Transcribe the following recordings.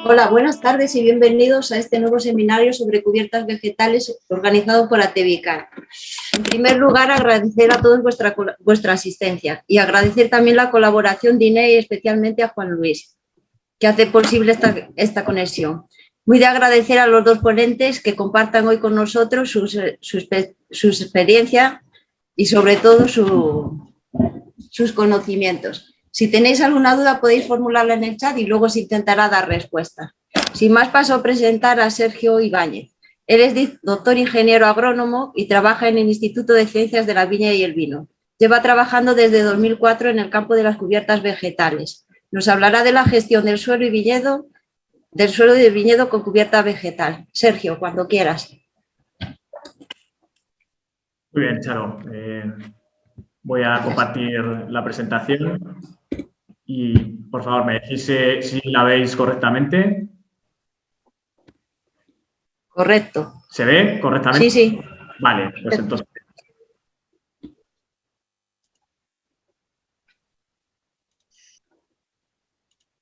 Hola, buenas tardes y bienvenidos a este nuevo seminario sobre cubiertas vegetales organizado por Atevicar. En primer lugar, agradecer a todos vuestra asistencia y agradecer también la colaboración de Inés y especialmente a Juan Luis, que hace posible esta conexión. Muy de agradecer a los dos ponentes que compartan hoy con nosotros su experiencia y sobre todo sus conocimientos. Si tenéis alguna duda podéis formularla en el chat y luego se intentará dar respuesta. Sin más, paso a presentar a Sergio Ibáñez. Él es doctor ingeniero agrónomo y trabaja en el Instituto de Ciencias de la Viña y el Vino. Lleva trabajando desde 2004 en el campo de las cubiertas vegetales. Nos hablará de la gestión del suelo y viñedo, del suelo y del viñedo con cubierta vegetal. Sergio, cuando quieras. Muy bien, Charo. Voy a compartir la presentación y, por favor, me decís si la veis correctamente. Correcto. ¿Se ve correctamente? Sí, sí. Vale, pues entonces...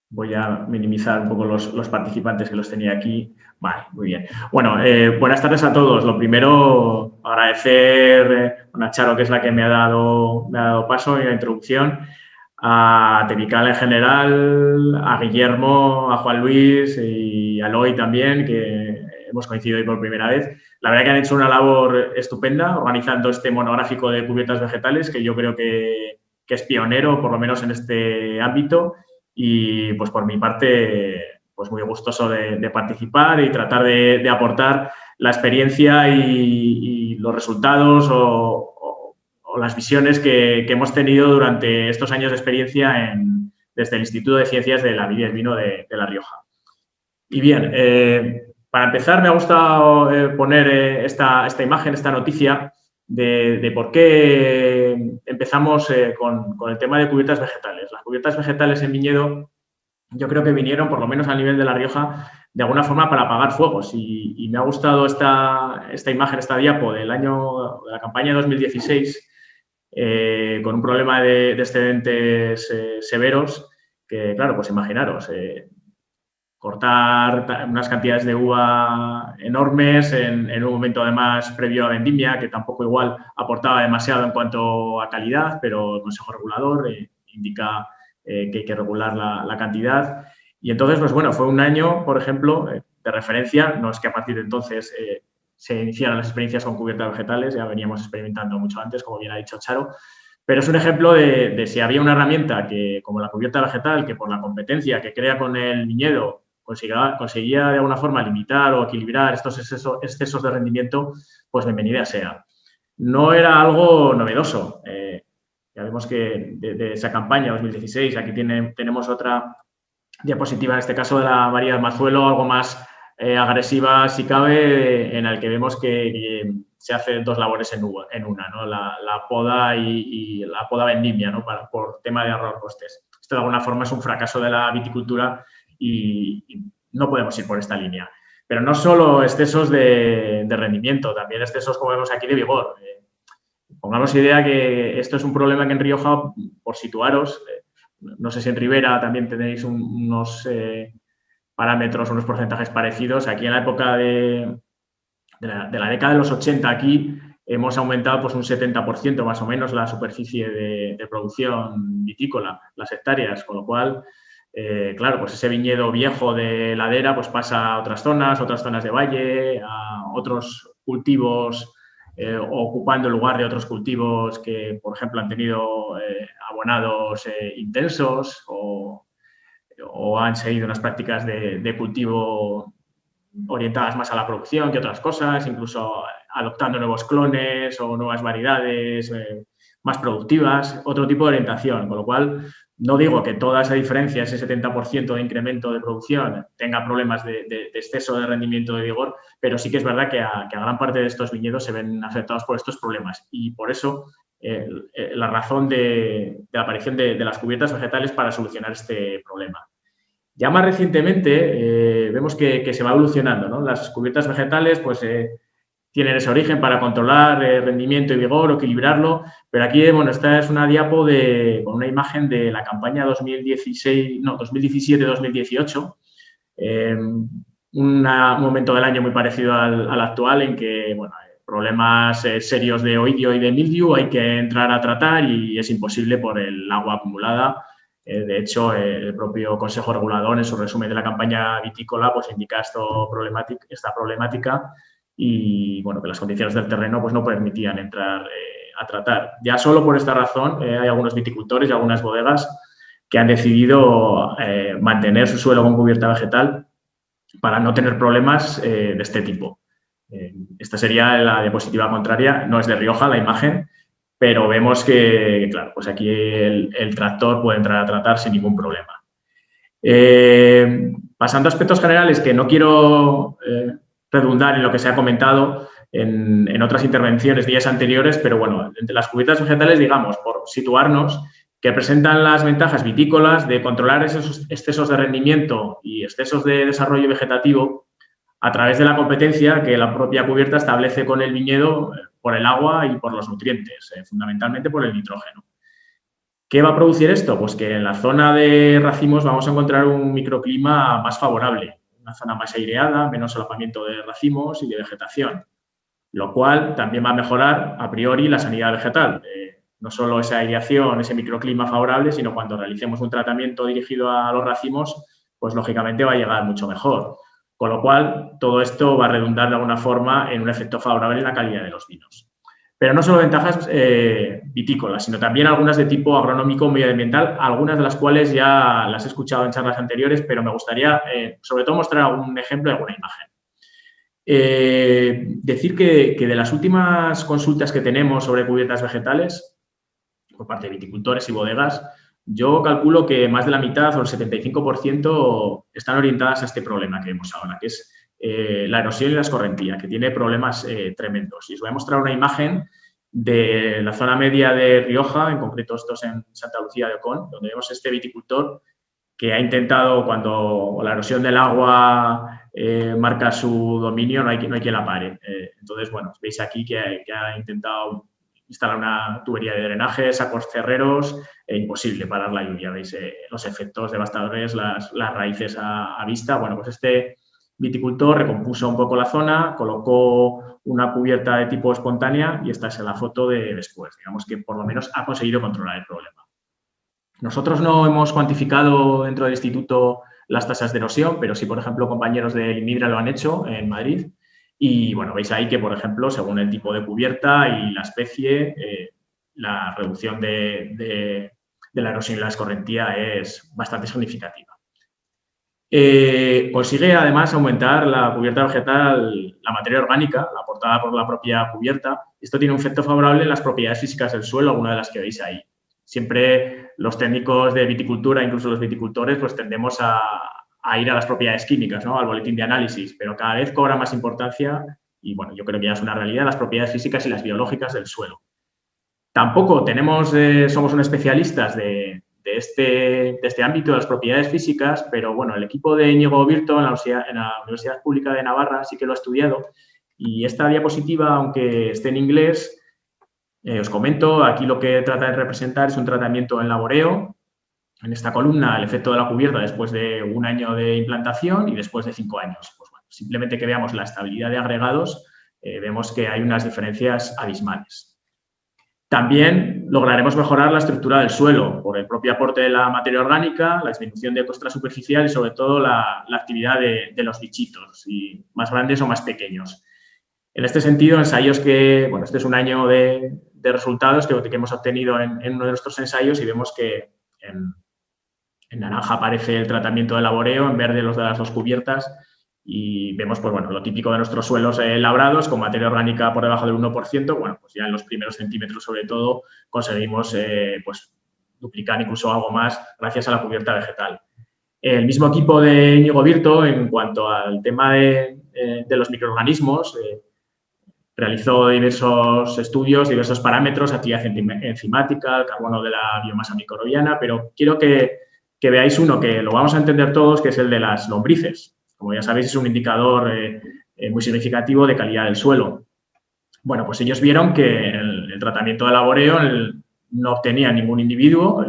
Voy a minimizar un poco los participantes que los tenía aquí. Vale, muy bien. Bueno, buenas tardes a todos. Lo primero, agradecer a Charo, que es la que me ha dado paso en la introducción, a Atevicar en general, a Guillermo, a Juan Luis y a Eloy también, que hemos coincidido hoy por primera vez. La verdad que han hecho una labor estupenda organizando este monográfico de cubiertas vegetales, que yo creo que es pionero, por lo menos en este ámbito. Y, pues, por mi parte, pues muy gustoso de participar y tratar de aportar la experiencia y los resultados o las visiones que hemos tenido durante estos años de experiencia desde el Instituto de Ciencias de la Viña y el Vino de La Rioja. Y bien, para empezar, me ha gustado poner esta imagen, esta noticia de por qué empezamos con el tema de cubiertas vegetales. Las cubiertas vegetales en viñedo yo creo que vinieron, por lo menos a nivel de La Rioja, de alguna forma para apagar fuegos y me ha gustado esta imagen, esta diapo de la campaña 2016 con un problema de excedentes severos que, claro, pues imaginaros, cortar unas cantidades de uva enormes en un momento además previo a vendimia, que tampoco igual aportaba demasiado en cuanto a calidad, pero el Consejo Regulador indica que hay que regular la cantidad. Y entonces, pues bueno, fue un año, por ejemplo, de referencia. No es que a partir de entonces se iniciaran las experiencias con cubiertas vegetales, ya veníamos experimentando mucho antes, como bien ha dicho Charo, pero es un ejemplo de si había una herramienta que, como la cubierta vegetal, que por la competencia que crea con el viñedo conseguía de alguna forma limitar o equilibrar estos excesos de rendimiento, pues bienvenida sea. No era algo novedoso. Ya vemos que de esa campaña 2016, aquí tenemos otra diapositiva, en este caso de la variedad Mazuelo, algo más agresiva si cabe, en el que vemos que se hacen dos labores en una, ¿no? La poda y la poda vendimia, ¿no? Por tema de ahorrar costes. Esto de alguna forma es un fracaso de la viticultura y no podemos ir por esta línea. Pero no solo excesos de rendimiento, también excesos, como vemos aquí, de vigor. Pongamos idea que esto es un problema que en Rioja, por situaros, no sé si en Ribera también tenéis unos parámetros, unos porcentajes parecidos. Aquí en la época de la década de los 80 aquí hemos aumentado pues un 70% más o menos la superficie de producción vitícola, las hectáreas, con lo cual, claro, pues ese viñedo viejo de ladera pues pasa a otras zonas de valle, a otros cultivos ocupando el lugar de otros cultivos que, por ejemplo, han tenido abonados intensos o han seguido unas prácticas de cultivo orientadas más a la producción que otras cosas, incluso adoptando nuevos clones o nuevas variedades más productivas, otro tipo de orientación, con lo cual no digo que toda esa diferencia, ese 70% de incremento de producción, tenga problemas de exceso de rendimiento de vigor, pero sí que es verdad que a gran parte de estos viñedos se ven afectados por estos problemas y por eso la razón de la aparición de las cubiertas vegetales para solucionar este problema. Ya más recientemente vemos que se va evolucionando, ¿no? Las cubiertas vegetales pues, tienen ese origen para controlar rendimiento y vigor o equilibrarlo, pero aquí, bueno, esta es una diapo con una imagen de la campaña 2017-2018, un momento del año muy parecido al actual en que, bueno, problemas serios de oidio y de mildiu hay que entrar a tratar y es imposible por el agua acumulada. De hecho, el propio Consejo Regulador, en su resumen de la campaña vitícola, pues indica esta problemática y, bueno, que las condiciones del terreno pues no permitían entrar a tratar. Ya solo por esta razón hay algunos viticultores y algunas bodegas que han decidido mantener su suelo con cubierta vegetal para no tener problemas de este tipo. Esta sería la diapositiva contraria, no es de Rioja la imagen, pero vemos que, claro, pues aquí el tractor puede entrar a tratar sin ningún problema. Pasando a aspectos generales que no quiero redundar en lo que se ha comentado en otras intervenciones días anteriores, pero bueno, entre las cubiertas vegetales, digamos, por situarnos, que presentan las ventajas vitícolas de controlar esos excesos de rendimiento y excesos de desarrollo vegetativo a través de la competencia que la propia cubierta establece con el viñedo por el agua y por los nutrientes, fundamentalmente por el nitrógeno. ¿Qué va a producir esto? Pues que en la zona de racimos vamos a encontrar un microclima más favorable, una zona más aireada, menos solapamiento de racimos y de vegetación, lo cual también va a mejorar a priori la sanidad vegetal. No solo esa aireación, ese microclima favorable, sino cuando realicemos un tratamiento dirigido a los racimos, pues lógicamente va a llegar mucho mejor. Con lo cual, todo esto va a redundar de alguna forma en un efecto favorable en la calidad de los vinos. Pero no solo ventajas vitícolas, sino también algunas de tipo agronómico medioambiental, algunas de las cuales ya las he escuchado en charlas anteriores, pero me gustaría sobre todo mostrar algún ejemplo de alguna imagen. Decir que de las últimas consultas que tenemos sobre cubiertas vegetales, por parte de viticultores y bodegas, yo calculo que más de la mitad o el 75% están orientadas a este problema que vemos ahora, que es la erosión y la escorrentía, que tiene problemas tremendos. Y os voy a mostrar una imagen de la zona media de Rioja, en concreto esto es en Santa Lucía de Ocón, donde vemos este viticultor que ha intentado, cuando la erosión del agua marca su dominio, no hay quien la pare. Entonces, bueno, veis aquí que ha intentado instalar una tubería de drenaje, sacos cerreros, imposible parar la lluvia. Veis los efectos devastadores, las raíces a vista. Bueno, pues este viticultor recompuso un poco la zona, colocó una cubierta de tipo espontánea y esta es la foto de después. Digamos que por lo menos ha conseguido controlar el problema. Nosotros no hemos cuantificado dentro del instituto las tasas de erosión, pero sí, por ejemplo, compañeros de INIDRA lo han hecho en Madrid. Y, bueno, veis ahí que, por ejemplo, según el tipo de cubierta y la especie, la reducción de la erosión y la escorrentía es bastante significativa. Consigue, además, aumentar la cubierta vegetal, la materia orgánica, la aportada por la propia cubierta. Esto tiene un efecto favorable en las propiedades físicas del suelo, alguna de las que veis ahí. Siempre los técnicos de viticultura, incluso los viticultores, pues tendemos a ir a las propiedades químicas, ¿no? Al boletín de análisis, pero cada vez cobra más importancia y, bueno, yo creo que ya es una realidad las propiedades físicas y las biológicas del suelo. Tampoco somos unos especialistas de este ámbito de las propiedades físicas, pero, bueno, el equipo de Íñigo Virto en la Universidad Pública de Navarra sí que lo ha estudiado y esta diapositiva, aunque esté en inglés, os comento, aquí lo que trata de representar es un tratamiento en laboreo. En esta columna, el efecto de la cubierta después de 1 año de implantación y después de 5 años. Pues bueno, simplemente que veamos la estabilidad de agregados, vemos que hay unas diferencias abismales. También lograremos mejorar la estructura del suelo por el propio aporte de la materia orgánica, la disminución de costra superficial y, sobre todo, la actividad de los bichitos, y más grandes o más pequeños. En este sentido, ensayos que, bueno, este es un año de resultados que hemos obtenido en uno de nuestros ensayos y vemos que en naranja aparece el tratamiento de laboreo, en verde los de las dos cubiertas y vemos, pues bueno, lo típico de nuestros suelos labrados con materia orgánica por debajo del 1%. Bueno, pues ya en los primeros centímetros, sobre todo, conseguimos pues duplicar incluso algo más gracias a la cubierta vegetal. El mismo equipo de Íñigo Virto, en cuanto al tema de los microorganismos, realizó diversos estudios, diversos parámetros, actividad enzimática, el carbono de la biomasa microbiana, pero quiero que veáis uno que lo vamos a entender todos, que es el de las lombrices. Como ya sabéis, es un indicador muy significativo de calidad del suelo. Bueno, pues ellos vieron que el tratamiento de laboreo no obtenía ningún individuo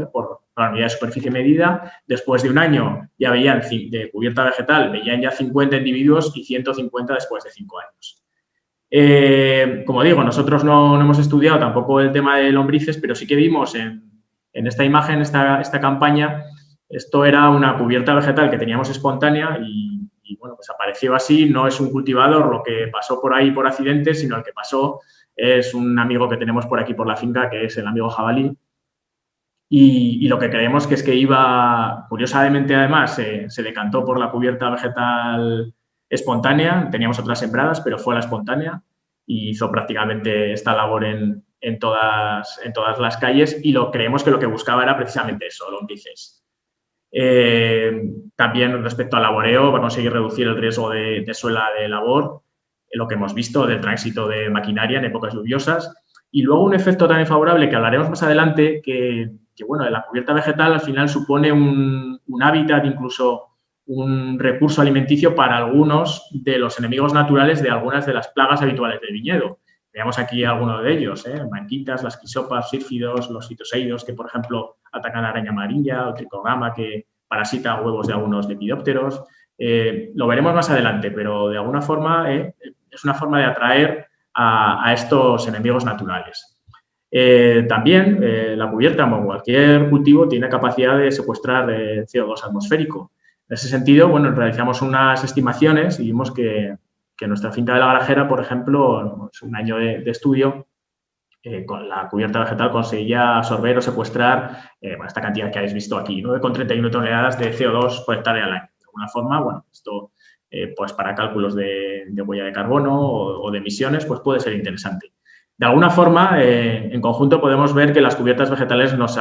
la unidad de superficie medida. Después de un año ya veían, de cubierta vegetal, veían ya 50 individuos y 150 después de 5 años. Como digo, nosotros no hemos estudiado tampoco el tema de lombrices, pero sí que vimos en esta imagen, esta campaña, esto era una cubierta vegetal que teníamos espontánea y bueno, pues apareció así. No es un cultivador lo que pasó por ahí por accidente, sino el que pasó es un amigo que tenemos por aquí por la finca, que es el amigo jabalí. Y lo que creemos que es que iba, curiosamente además, se decantó por la cubierta vegetal espontánea. Teníamos otras sembradas, pero fue la espontánea y hizo prácticamente esta labor en todas las calles, y creemos que lo que buscaba era precisamente eso, lombrices. También respecto al laboreo, va a conseguir reducir el riesgo de suela de labor, lo que hemos visto del tránsito de maquinaria en épocas lluviosas. Y luego un efecto también favorable que hablaremos más adelante, que bueno, la cubierta vegetal al final supone un hábitat, incluso un recurso alimenticio para algunos de los enemigos naturales de algunas de las plagas habituales del viñedo. Veamos aquí algunos de ellos, manquitas, las quisopas, sírfidos, los fitoseidos, que por ejemplo atacan a la araña amarilla, o tricogama, que parasita huevos de algunos lepidópteros. Lo veremos más adelante, pero de alguna forma es una forma de atraer a estos enemigos naturales. También la cubierta, como cualquier cultivo, tiene capacidad de secuestrar CO2 atmosférico. En ese sentido, bueno, realizamos unas estimaciones y vimos que nuestra finca de la Grajera, por ejemplo, es un año de estudio, con la cubierta vegetal conseguía absorber o secuestrar esta cantidad que habéis visto aquí, 9,31 toneladas de CO2 por hectárea al año. De alguna forma, bueno, esto pues para cálculos de huella de carbono o de emisiones, pues puede ser interesante. De alguna forma, en conjunto podemos ver que las cubiertas vegetales nos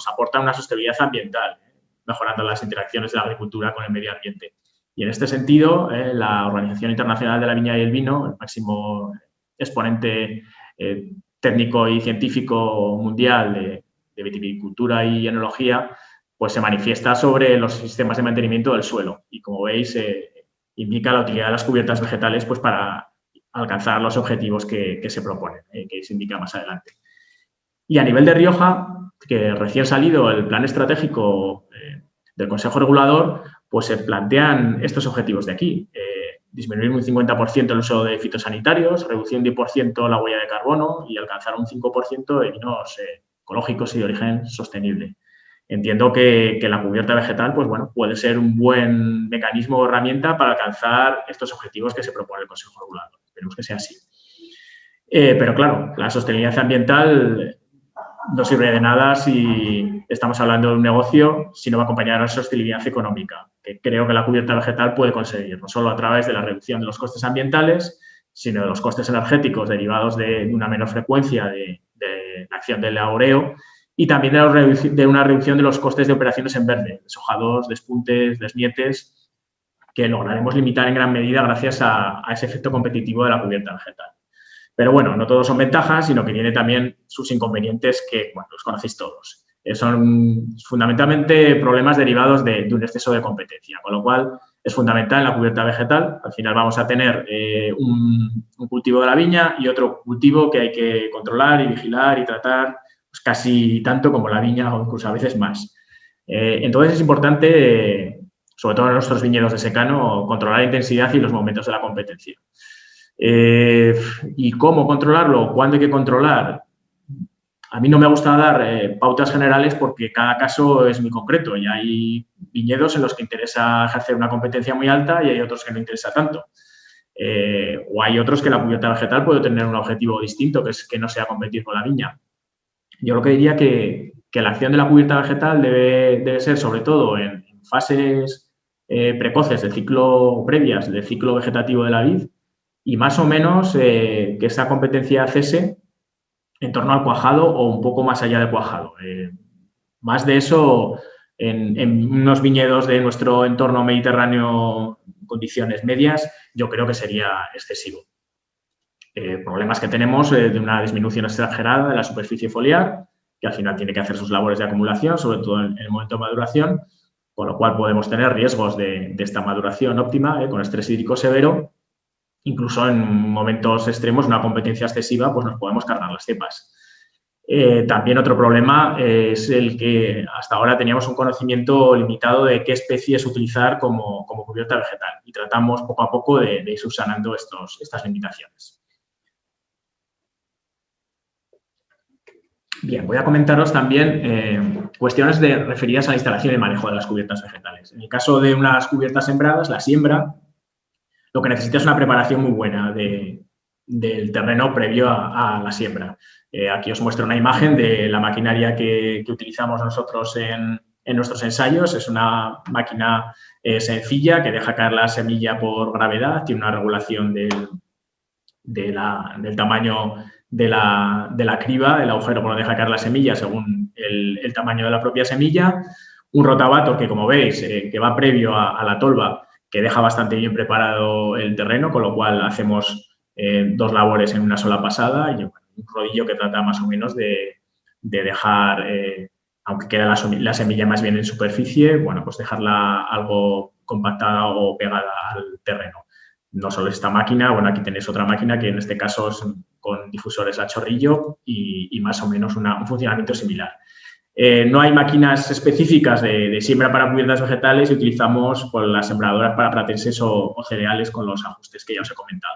aportan una sostenibilidad ambiental, mejorando las interacciones de la agricultura con el medio ambiente. Y en este sentido, la Organización Internacional de la Viña y el Vino, el máximo exponente técnico y científico mundial de vitivinicultura y enología, pues se manifiesta sobre los sistemas de mantenimiento del suelo. Y como veis, indica la utilidad de las cubiertas vegetales pues para alcanzar los objetivos que se proponen, que se indica más adelante. Y a nivel de Rioja, que recién salido el plan estratégico del Consejo Regulador, pues se plantean estos objetivos de aquí. Disminuir un 50% el uso de fitosanitarios, reducir un 10% la huella de carbono y alcanzar un 5% de vinos ecológicos y de origen sostenible. Entiendo que la cubierta vegetal, pues bueno, puede ser un buen mecanismo o herramienta para alcanzar estos objetivos que se propone el Consejo Regulador. Esperemos que sea así. Pero claro, la sostenibilidad ambiental no sirve de nada si estamos hablando de un negocio si no va a acompañar a esa sostenibilidad económica, que creo que la cubierta vegetal puede conseguir, no solo a través de la reducción de los costes ambientales, sino de los costes energéticos derivados de una menor frecuencia de la acción del laboreo, y también de una reducción de los costes de operaciones en verde, deshojados, despuntes, desnietes, que lograremos limitar en gran medida gracias a ese efecto competitivo de la cubierta vegetal. Pero bueno, no todos son ventajas, sino que tiene también sus inconvenientes que, bueno, los conocéis todos. Son fundamentalmente problemas derivados de un exceso de competencia, con lo cual es fundamental en la cubierta vegetal. Al final vamos a tener un cultivo de la viña y otro cultivo que hay que controlar y vigilar y tratar pues, casi tanto como la viña o incluso a veces más. Entonces es importante, sobre todo en nuestros viñedos de secano, controlar la intensidad y los momentos de la competencia. ¿Y cómo controlarlo? ¿Cuándo hay que controlar? A mí no me gusta dar pautas generales porque cada caso es muy concreto y hay viñedos en los que interesa ejercer una competencia muy alta y hay otros que no interesa tanto. O hay otros que la cubierta vegetal puede tener un objetivo distinto, que es que no sea competir con la viña. Yo lo que diría que la acción de la cubierta vegetal debe ser sobre todo en fases precoces del ciclo, previas del ciclo vegetativo de la vid, y más o menos que esa competencia cese en torno al cuajado o un poco más allá del cuajado. Más de eso en unos viñedos de nuestro entorno mediterráneo, condiciones medias, yo creo que sería excesivo. Problemas que tenemos de una disminución exagerada de la superficie foliar, que al final tiene que hacer sus labores de acumulación, sobre todo en el momento de maduración, con lo cual podemos tener riesgos de esta maduración óptima con estrés hídrico severo. Incluso en momentos extremos, una competencia excesiva, pues nos podemos cargar las cepas. También otro problema es el que hasta ahora teníamos un conocimiento limitado de qué especies utilizar como cubierta vegetal y tratamos poco a poco de ir subsanando estas limitaciones. Bien, voy a comentaros también cuestiones referidas a la instalación y manejo de las cubiertas vegetales. En el caso de unas cubiertas sembradas, la siembra, lo que necesita es una preparación muy buena del terreno previo a la siembra. Aquí os muestro una imagen de la maquinaria que utilizamos nosotros en nuestros ensayos. Es una máquina sencilla que deja caer la semilla por gravedad, tiene una regulación del tamaño de la criba, del agujero por donde deja caer la semilla según el tamaño de la propia semilla. Un rotavator que, como veis, que va previo a la tolva, que deja bastante bien preparado el terreno, con lo cual hacemos dos labores en una sola pasada y un rodillo que trata más o menos de dejar, aunque queda la semilla más bien en superficie, bueno, pues dejarla algo compactada o pegada al terreno. No solo esta máquina, bueno, aquí tenéis otra máquina que en este caso es con difusores a chorrillo y más o menos un funcionamiento similar. No hay máquinas específicas de siembra para cubiertas vegetales y utilizamos pues, las sembradoras para pratenses o cereales con los ajustes que ya os he comentado.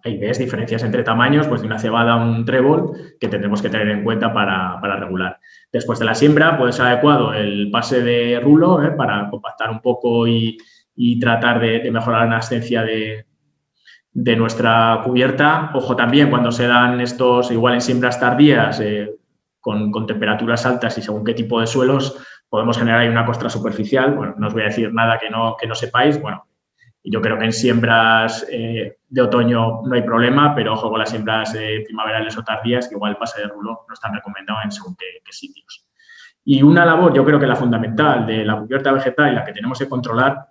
Ahí ves diferencias entre tamaños, pues de una cebada a un trébol, que tendremos que tener en cuenta para regular. Después de la siembra, puede ser adecuado el pase de rulo para compactar un poco y tratar de mejorar la ascencia de nuestra cubierta. Ojo también cuando se dan estos, igual en siembras tardías, con temperaturas altas y según qué tipo de suelos, podemos generar ahí una costra superficial. Bueno, no os voy a decir nada que no sepáis. Bueno, yo creo que en siembras de otoño no hay problema, pero ojo con las siembras primaverales o tardías, que igual el pase de rulo no es tan recomendado en según qué sitios. Y una labor, yo creo que la fundamental de la cubierta vegetal y la que tenemos que controlar,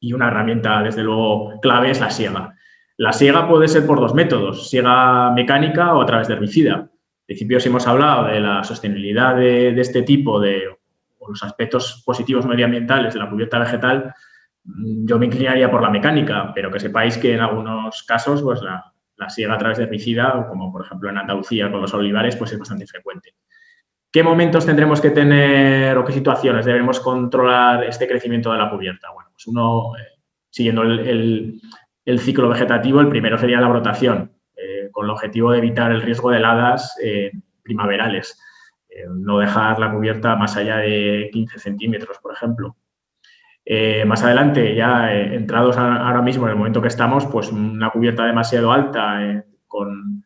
y una herramienta, desde luego, clave, es la siega. La siega puede ser por dos métodos, siega mecánica o a través de herbicida. En principio, si hemos hablado de la sostenibilidad de este tipo o los aspectos positivos medioambientales de la cubierta vegetal, yo me inclinaría por la mecánica, pero que sepáis que en algunos casos pues la siega a través de herbicida, como por ejemplo en Andalucía con los olivares, pues es bastante frecuente. ¿Qué momentos tendremos que tener o qué situaciones debemos controlar este crecimiento de la cubierta? Bueno, pues uno, siguiendo el ciclo vegetativo, el primero sería la brotación, con el objetivo de evitar el riesgo de heladas primaverales. No dejar la cubierta más allá de 15 centímetros, por ejemplo. Más adelante, ya entrados ahora mismo en el momento que estamos, pues una cubierta demasiado alta con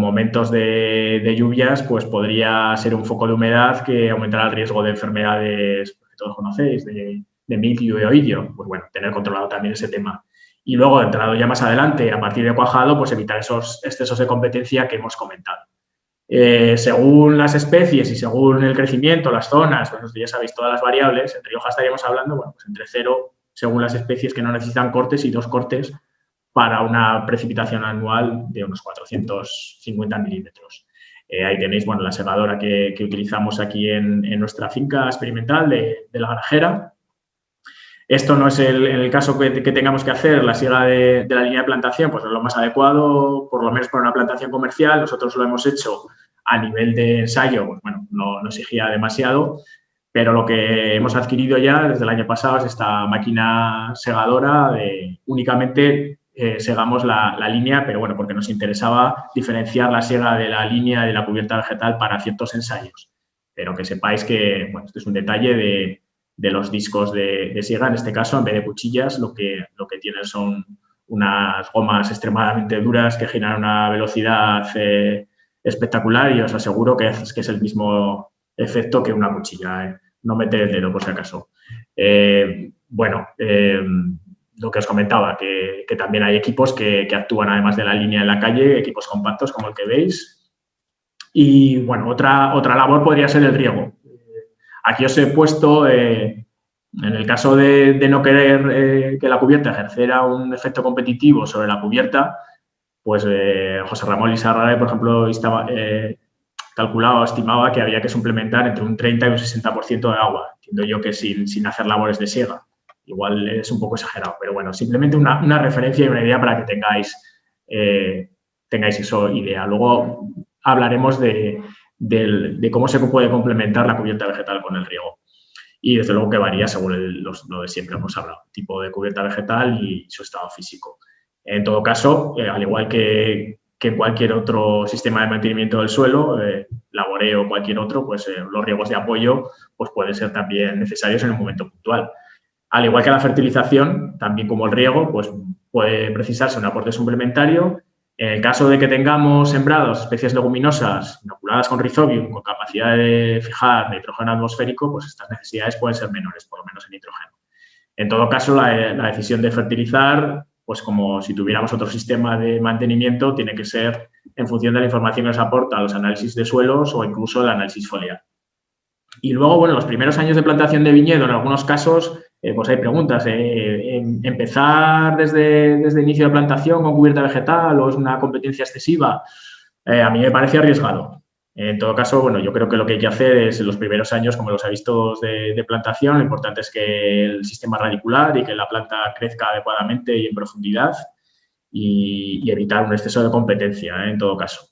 momentos de lluvias, pues podría ser un foco de humedad que aumentará el riesgo de enfermedades que todos conocéis, de mildio y oidio. Pues bueno, tener controlado también ese tema. Y luego, entrado ya más adelante, a partir de cuajado, pues evitar esos excesos de competencia que hemos comentado. Según las especies y según el crecimiento, las zonas, pues ya sabéis todas las variables, en Rioja estaríamos hablando, bueno, pues entre 0, según las especies que no necesitan cortes, y 2 cortes para una precipitación anual de unos 450 milímetros. Ahí tenéis, bueno, la segadora que utilizamos aquí en nuestra finca experimental de la Granjera. Esto no es el caso que tengamos que hacer, la siega de la línea de plantación, pues no es lo más adecuado, por lo menos para una plantación comercial. Nosotros lo hemos hecho a nivel de ensayo, pues bueno, no exigía demasiado, pero lo que hemos adquirido ya desde el año pasado es esta máquina segadora únicamente segamos la línea, pero bueno, porque nos interesaba diferenciar la siega de la línea de la cubierta vegetal para ciertos ensayos. Pero que sepáis que, bueno, este es un detalle de los discos de siega. En este caso, en vez de cuchillas, lo que tienen son unas gomas extremadamente duras que generan una velocidad espectacular, y os aseguro que es el mismo efecto que una cuchilla. No meter el dedo, por si acaso. Lo que os comentaba, que también hay equipos que actúan además de la línea en la calle, equipos compactos como el que veis. Y, bueno, otra labor podría ser el riego. Aquí os he puesto, en el caso de no querer que la cubierta ejerciera un efecto competitivo sobre la cubierta, pues José Ramón Lizarraga, por ejemplo, estimaba que había que suplementar entre un 30 y un 60% de agua. Entiendo yo que sin hacer labores de siega. Igual es un poco exagerado, pero bueno, simplemente una referencia y una idea para que tengáis eso idea. Luego hablaremos de de cómo se puede complementar la cubierta vegetal con el riego. Y desde luego que varía según lo de siempre hemos hablado, tipo de cubierta vegetal y su estado físico. En todo caso, al igual que cualquier otro sistema de mantenimiento del suelo, laboreo o cualquier otro, pues los riegos de apoyo pues pueden ser también necesarios en un momento puntual. Al igual que la fertilización, también como el riego, pues puede precisarse un aporte suplementario. En el caso de que tengamos sembrados especies leguminosas inoculadas con Rhizobium con capacidad de fijar nitrógeno atmosférico, pues estas necesidades pueden ser menores, por lo menos en nitrógeno. En todo caso, la decisión de fertilizar, pues como si tuviéramos otro sistema de mantenimiento, tiene que ser en función de la información que nos aporta los análisis de suelos o incluso el análisis foliar. Y luego, bueno, los primeros años de plantación de viñedo, en algunos casos, pues hay preguntas. ¿Empezar desde el inicio de plantación con cubierta vegetal o es una competencia excesiva? A mí me parece arriesgado. En todo caso, bueno, yo creo que lo que hay que hacer es en los primeros años, como los avisos de plantación, lo importante es que el sistema radicular y que la planta crezca adecuadamente y en profundidad y evitar un exceso de competencia, en todo caso.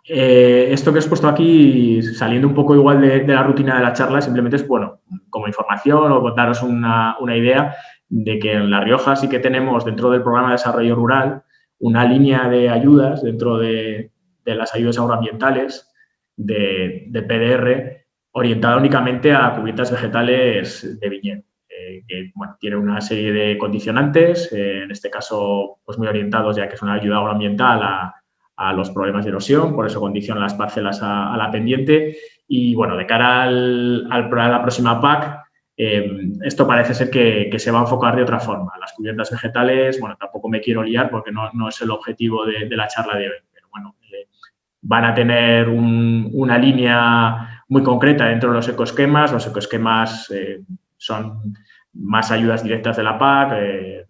Esto que os he puesto aquí, saliendo un poco igual de la rutina de la charla, simplemente es, bueno, como información o daros una idea de que en La Rioja sí que tenemos dentro del programa de desarrollo rural una línea de ayudas dentro de las ayudas agroambientales de PDR orientada únicamente a cubiertas vegetales de viñedo. Que bueno, tiene una serie de condicionantes, en este caso pues muy orientados, ya que es una ayuda agroambiental a los problemas de erosión, por eso condiciona las parcelas a la pendiente. Y bueno, de cara a la próxima PAC, esto parece ser que se va a enfocar de otra forma. Las cubiertas vegetales, bueno, tampoco me quiero liar porque no es el objetivo de la charla de hoy, pero bueno, van a tener una línea muy concreta dentro de los ecoesquemas. Los ecoesquemas son más ayudas directas de la PAC,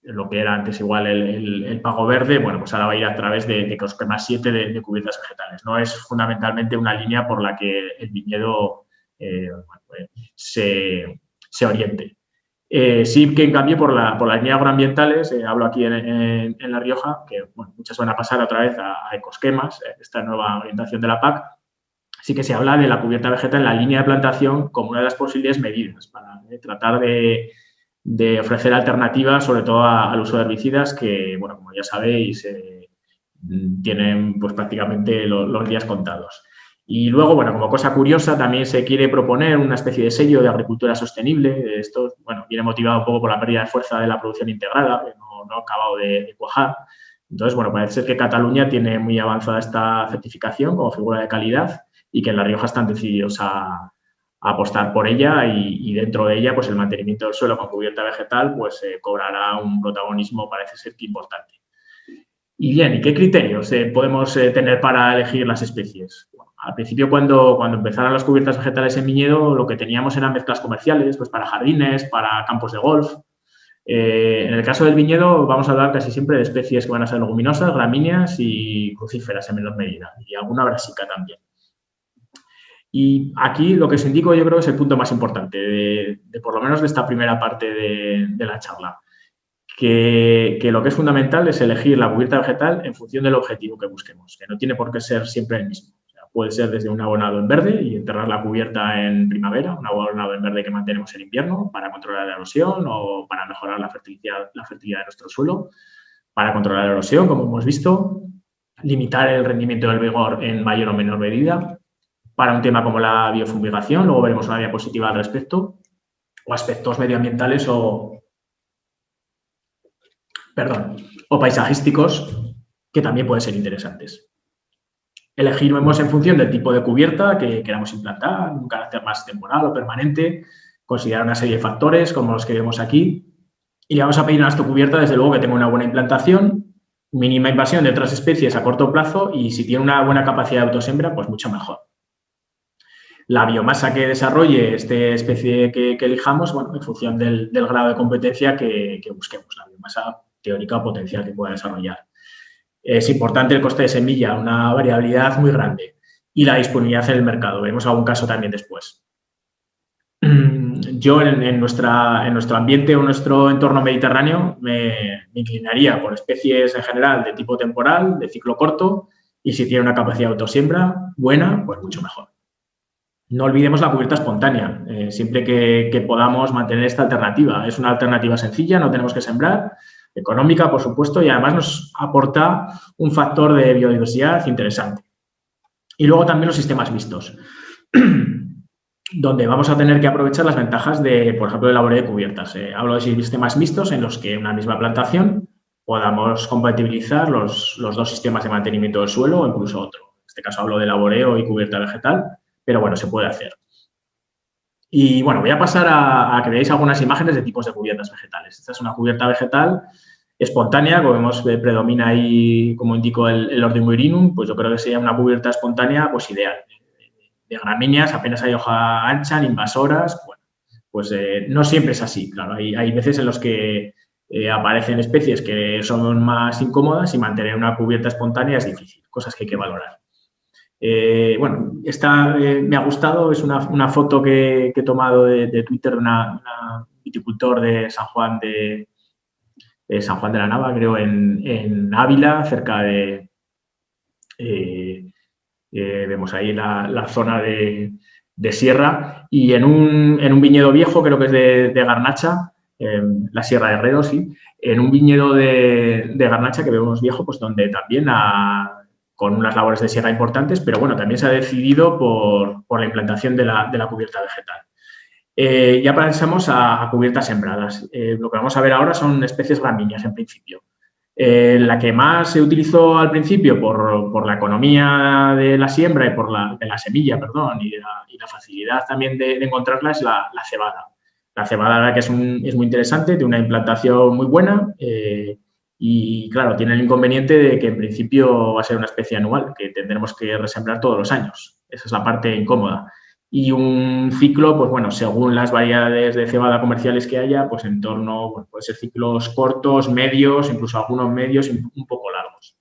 lo que era antes igual el pago verde, bueno, pues ahora va a ir a través de ecoesquema 7 de cubiertas vegetales. No es fundamentalmente una línea por la que el viñedo se oriente. Sí que en cambio por las líneas agroambientales, hablo aquí en La Rioja, que bueno, muchas van a pasar otra vez a ecoesquemas, esta nueva orientación de la PAC, sí que se habla de la cubierta vegetal en la línea de plantación como una de las posibles medidas para tratar de ofrecer alternativas, sobre todo al uso de herbicidas que, bueno, como ya sabéis, tienen pues prácticamente los días contados. Y luego, bueno, como cosa curiosa, también se quiere proponer una especie de sello de agricultura sostenible. Esto, bueno, viene motivado un poco por la pérdida de fuerza de la producción integrada, que no ha acabado de cuajar. Entonces, bueno, parece ser que Cataluña tiene muy avanzada esta certificación como figura de calidad y que en La Rioja están decididos a apostar por ella y dentro de ella, pues el mantenimiento del suelo con cubierta vegetal, pues cobrará un protagonismo, parece ser que importante. Y bien, ¿y qué criterios podemos tener para elegir las especies? Bueno, al principio, cuando empezaron las cubiertas vegetales en viñedo, lo que teníamos eran mezclas comerciales, pues para jardines, para campos de golf. En el caso del viñedo, vamos a hablar casi siempre de especies que van a ser leguminosas, gramíneas y crucíferas en menor medida, y alguna brásica también. Y aquí lo que os indico yo creo es el punto más importante de por lo menos de esta primera parte de la charla, que lo que es fundamental es elegir la cubierta vegetal en función del objetivo que busquemos, que no tiene por qué ser siempre el mismo. O sea, puede ser desde un abonado en verde y enterrar la cubierta en primavera, un abonado en verde que mantenemos en invierno para controlar la erosión o para mejorar la fertilidad de nuestro suelo, para controlar la erosión, como hemos visto, limitar el rendimiento del vigor en mayor o menor medida, para un tema como la biofumigación, luego veremos una diapositiva al respecto, o aspectos medioambientales o paisajísticos que también pueden ser interesantes. Elegiremos en función del tipo de cubierta que queramos implantar, un carácter más temporal o permanente, considerar una serie de factores como los que vemos aquí y le vamos a pedir a nuestra cubierta, desde luego, que tenga una buena implantación, mínima invasión de otras especies a corto plazo y si tiene una buena capacidad de autosembra, pues mucho mejor. La biomasa que desarrolle esta especie que elijamos, bueno, en función del grado de competencia que busquemos, la biomasa teórica o potencial que pueda desarrollar. Es importante el coste de semilla, una variabilidad muy grande y la disponibilidad en el mercado. Veremos algún caso también después. Yo en nuestro ambiente o nuestro entorno mediterráneo me inclinaría por especies en general de tipo temporal, de ciclo corto y si tiene una capacidad de autosiembra buena, pues mucho mejor. No olvidemos la cubierta espontánea, siempre que podamos mantener esta alternativa. Es una alternativa sencilla, no tenemos que sembrar, económica, por supuesto, y además nos aporta un factor de biodiversidad interesante. Y luego también los sistemas mixtos, donde vamos a tener que aprovechar las ventajas de, por ejemplo, el laboreo de cubiertas. Hablo de sistemas mixtos en los que en una misma plantación podamos compatibilizar los dos sistemas de mantenimiento del suelo o incluso otro. En este caso hablo de laboreo y cubierta vegetal, pero bueno, se puede hacer. Y bueno, voy a pasar a que veáis algunas imágenes de tipos de cubiertas vegetales. Esta es una cubierta vegetal espontánea, como vemos, predomina ahí, como indico, el Hordeum, pues yo creo que sería una cubierta espontánea pues ideal. De gramíneas, apenas hay hoja ancha, ni invasoras, bueno, pues no siempre es así, claro, hay veces en los que aparecen especies que son más incómodas y mantener una cubierta espontánea es difícil, cosas que hay que valorar. Bueno, esta me ha gustado, es una foto que he tomado de Twitter de una viticultor de San Juan de la Nava, creo, en Ávila, cerca de... vemos ahí la zona de sierra y en un viñedo viejo, creo que es de Garnacha, la Sierra de Herrero, sí, en un viñedo de Garnacha que vemos viejo, pues donde también con unas labores de sierra importantes, pero bueno, también se ha decidido por la implantación de la cubierta vegetal. Ya pasamos a cubiertas sembradas. Lo que vamos a ver ahora son especies gramíneas en principio. La que más se utilizó al principio por la economía de la siembra y de la semilla, perdón, y la facilidad también de encontrarla es la cebada. La cebada, la verdad, que es muy interesante, tiene una implantación muy buena y, claro, tiene el inconveniente de que en principio va a ser una especie anual, que tendremos que resembrar todos los años. Esa es la parte incómoda. Y un ciclo, pues bueno, según las variedades de cebada comerciales que haya, pues en torno, bueno, puede ser ciclos cortos, medios, incluso algunos medios un poco largos.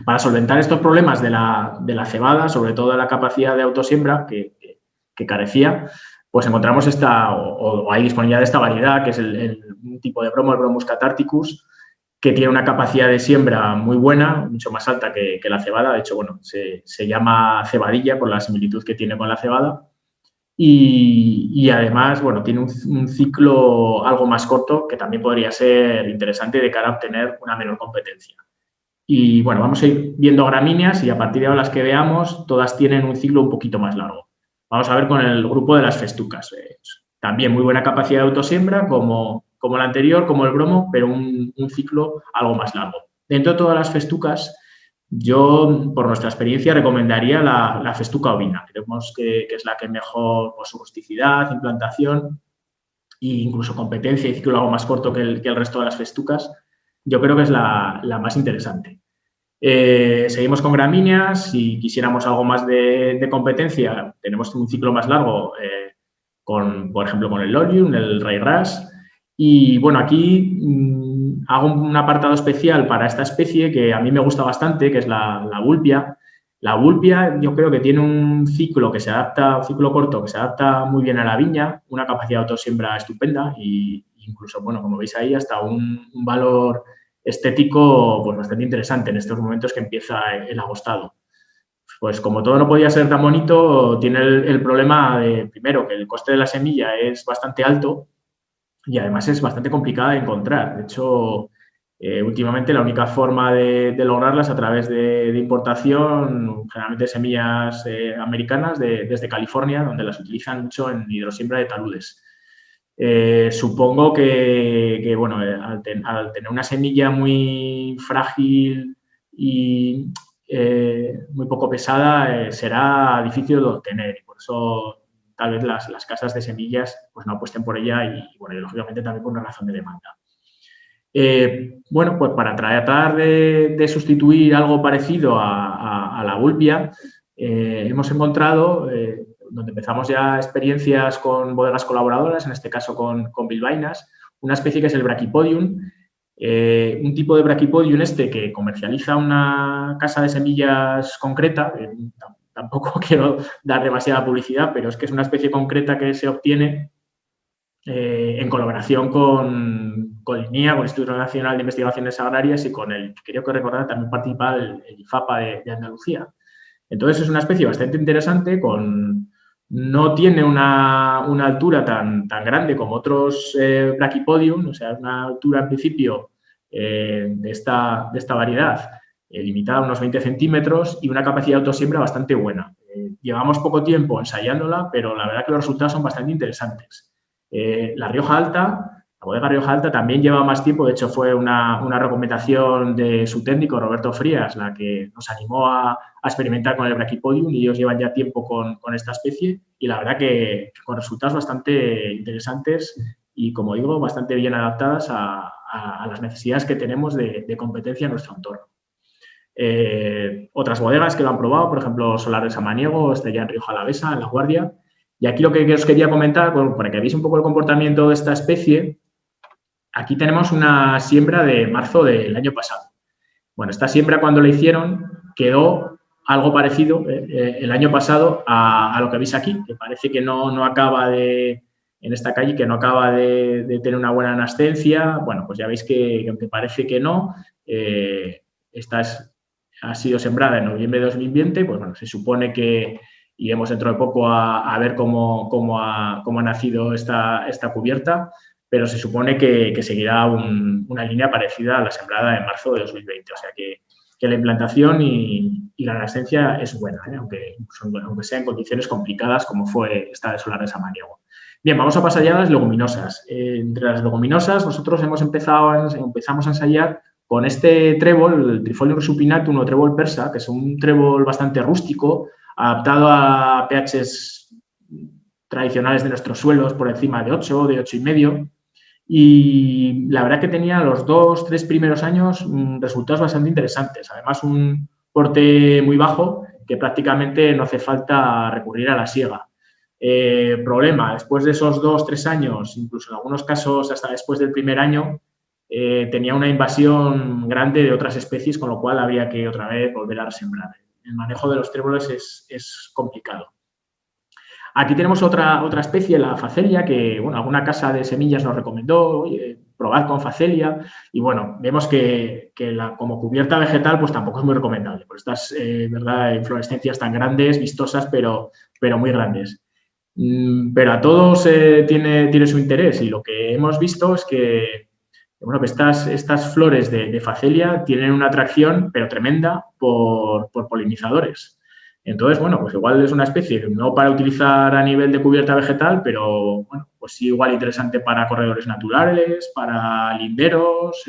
Para solventar estos problemas de la cebada, sobre todo la capacidad de autosiembra que carecía, pues encontramos o hay disponibilidad de esta variedad, que es un tipo de bromo, el Bromus catharticus, que tiene una capacidad de siembra muy buena, mucho más alta que la cebada. De hecho, bueno, se llama cebadilla por la similitud que tiene con la cebada. Y además, bueno, tiene un ciclo algo más corto que también podría ser interesante de cara a obtener una menor competencia. Y bueno, vamos a ir viendo gramíneas y a partir de ahora las que veamos, todas tienen un ciclo un poquito más largo. Vamos a ver con el grupo de las festucas. También muy buena capacidad de autosiembra, como el anterior, como el bromo, pero un ciclo algo más largo. Dentro de todas las festucas, yo, por nuestra experiencia, recomendaría la festuca ovina. Creemos que es la que mejor su rusticidad, implantación e incluso competencia y ciclo algo más corto que el resto de las festucas, yo creo que es la más interesante. Seguimos con gramíneas. Si quisiéramos algo más de competencia, tenemos un ciclo más largo, por ejemplo, con el Lorium, el Raygrass. Y bueno, aquí hago un apartado especial para esta especie que a mí me gusta bastante, que es la Vulpia. La Vulpia yo creo que tiene un ciclo corto que se adapta muy bien a la viña, una capacidad de autosiembra estupenda e incluso, bueno, como veis ahí, hasta un valor estético pues bastante interesante en estos momentos que empieza el agostado. Pues como todo no podía ser tan bonito, tiene el problema de, primero, que el coste de la semilla es bastante alto y además es bastante complicada de encontrar. De hecho, últimamente la única forma de lograrlas a través de importación, generalmente semillas americanas desde California, donde las utilizan mucho en hidrosiembra de taludes. Supongo que bueno, al tener una semilla muy frágil y muy poco pesada, será difícil de obtener y por eso tal vez las casas de semillas pues no apuesten por ella y bueno, y lógicamente también por una razón de demanda. Bueno, pues para tratar de sustituir algo parecido a la Vulpia, hemos encontrado, donde empezamos ya experiencias con bodegas colaboradoras, en este caso con bilbaínas, una especie que es el Brachypodium, un tipo de Brachypodium que comercializa una casa de semillas concreta. Tampoco quiero dar demasiada publicidad, pero es que es una especie concreta que se obtiene en colaboración con Colinía, con el Instituto Nacional de Investigaciones Agrarias y con el, creo que recordar, también participa el IFAPA de Andalucía. Entonces, es una especie bastante interesante, no tiene una altura tan grande como otros Brachypodium, o sea, una altura en principio de esta variedad limitada a unos 20 centímetros y una capacidad de autosiembra bastante buena. Llevamos poco tiempo ensayándola, pero la verdad que los resultados son bastante interesantes. La Rioja Alta, la bodega Rioja Alta también lleva más tiempo, de hecho fue una recomendación de su técnico, Roberto Frías, la que nos animó a experimentar con el Brachypodium, y ellos llevan ya tiempo con esta especie y la verdad que con resultados bastante interesantes y, como digo, bastante bien adaptadas a las necesidades que tenemos de competencia en nuestro entorno. Otras bodegas que lo han probado, por ejemplo, Solar de Samaniego, Estrella en Rioja Alavesa, en La Guardia. Y aquí lo que os quería comentar, bueno, para que veáis un poco el comportamiento de esta especie, aquí tenemos una siembra de marzo del año pasado. Bueno, esta siembra, cuando la hicieron, quedó algo parecido el año pasado a lo que veis aquí, que parece que no acaba en esta calle, que no acaba de tener una buena nascencia. Bueno, pues ya veis que aunque parece que no, ha sido sembrada en noviembre de 2020, pues bueno, se supone que iremos dentro de poco a ver cómo ha nacido esta cubierta, pero se supone que seguirá una línea parecida a la sembrada en marzo de 2020, o sea que la implantación y la nascencia es buena, aunque sea en condiciones complicadas como fue esta de Solar de Samaniego. Bien, vamos a pasar ya a las leguminosas. Entre las leguminosas, nosotros empezamos a ensayar con este trébol, el Trifolium resupinatum o trébol persa, que es un trébol bastante rústico, adaptado a pHs tradicionales de nuestros suelos, por encima de 8, de 8,5. Y la verdad que tenía los 2-3 primeros años resultados bastante interesantes. Además, un porte muy bajo, que prácticamente no hace falta recurrir a la siega. Problema, después de esos 2-3 años, incluso en algunos casos hasta después del primer año, tenía una invasión grande de otras especies, con lo cual habría que otra vez volver a resembrar. El manejo de los tréboles es complicado. Aquí tenemos otra especie, la facelia, que bueno, alguna casa de semillas nos recomendó, oye, probad con facelia, y bueno, vemos que como cubierta vegetal pues tampoco es muy recomendable, por estas ¿verdad? Inflorescencias tan grandes, vistosas, pero muy grandes. Pero a todos tiene su interés, y lo que hemos visto es que bueno, que estas flores de facelia tienen una atracción, pero tremenda, por polinizadores. Entonces, bueno, pues igual es una especie no para utilizar a nivel de cubierta vegetal, pero bueno, pues sí, igual interesante para corredores naturales, para linderos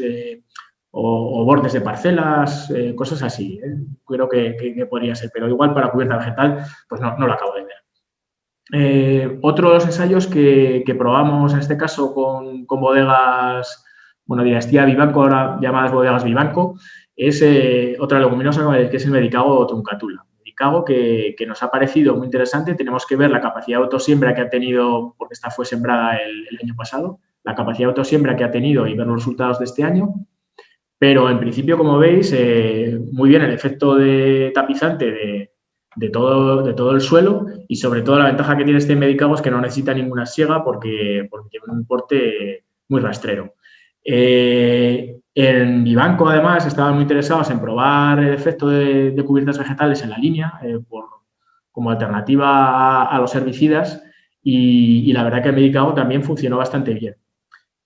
o bordes de parcelas, cosas así. Creo que podría ser, pero igual para cubierta vegetal, pues no lo acabo de ver. Otro de los ensayos que probamos, en este caso con bodegas, bueno, dinastía Vivanco, ahora llamadas bodegas Vivanco, es otra leguminosa que es el Medicago truncatula. Medicago que nos ha parecido muy interesante. Tenemos que ver la capacidad de autosiembra que ha tenido, porque esta fue sembrada el año pasado, la capacidad de autosiembra que ha tenido y ver los resultados de este año. Pero en principio, como veis, muy bien el efecto de tapizante de todo el suelo, y sobre todo la ventaja que tiene este Medicago es que no necesita ninguna siega porque tiene un porte muy rastrero. En Vivanco, además, estaban muy interesados en probar el efecto de cubiertas vegetales en la línea como alternativa a los herbicidas, y la verdad que el Medicago también funcionó bastante bien.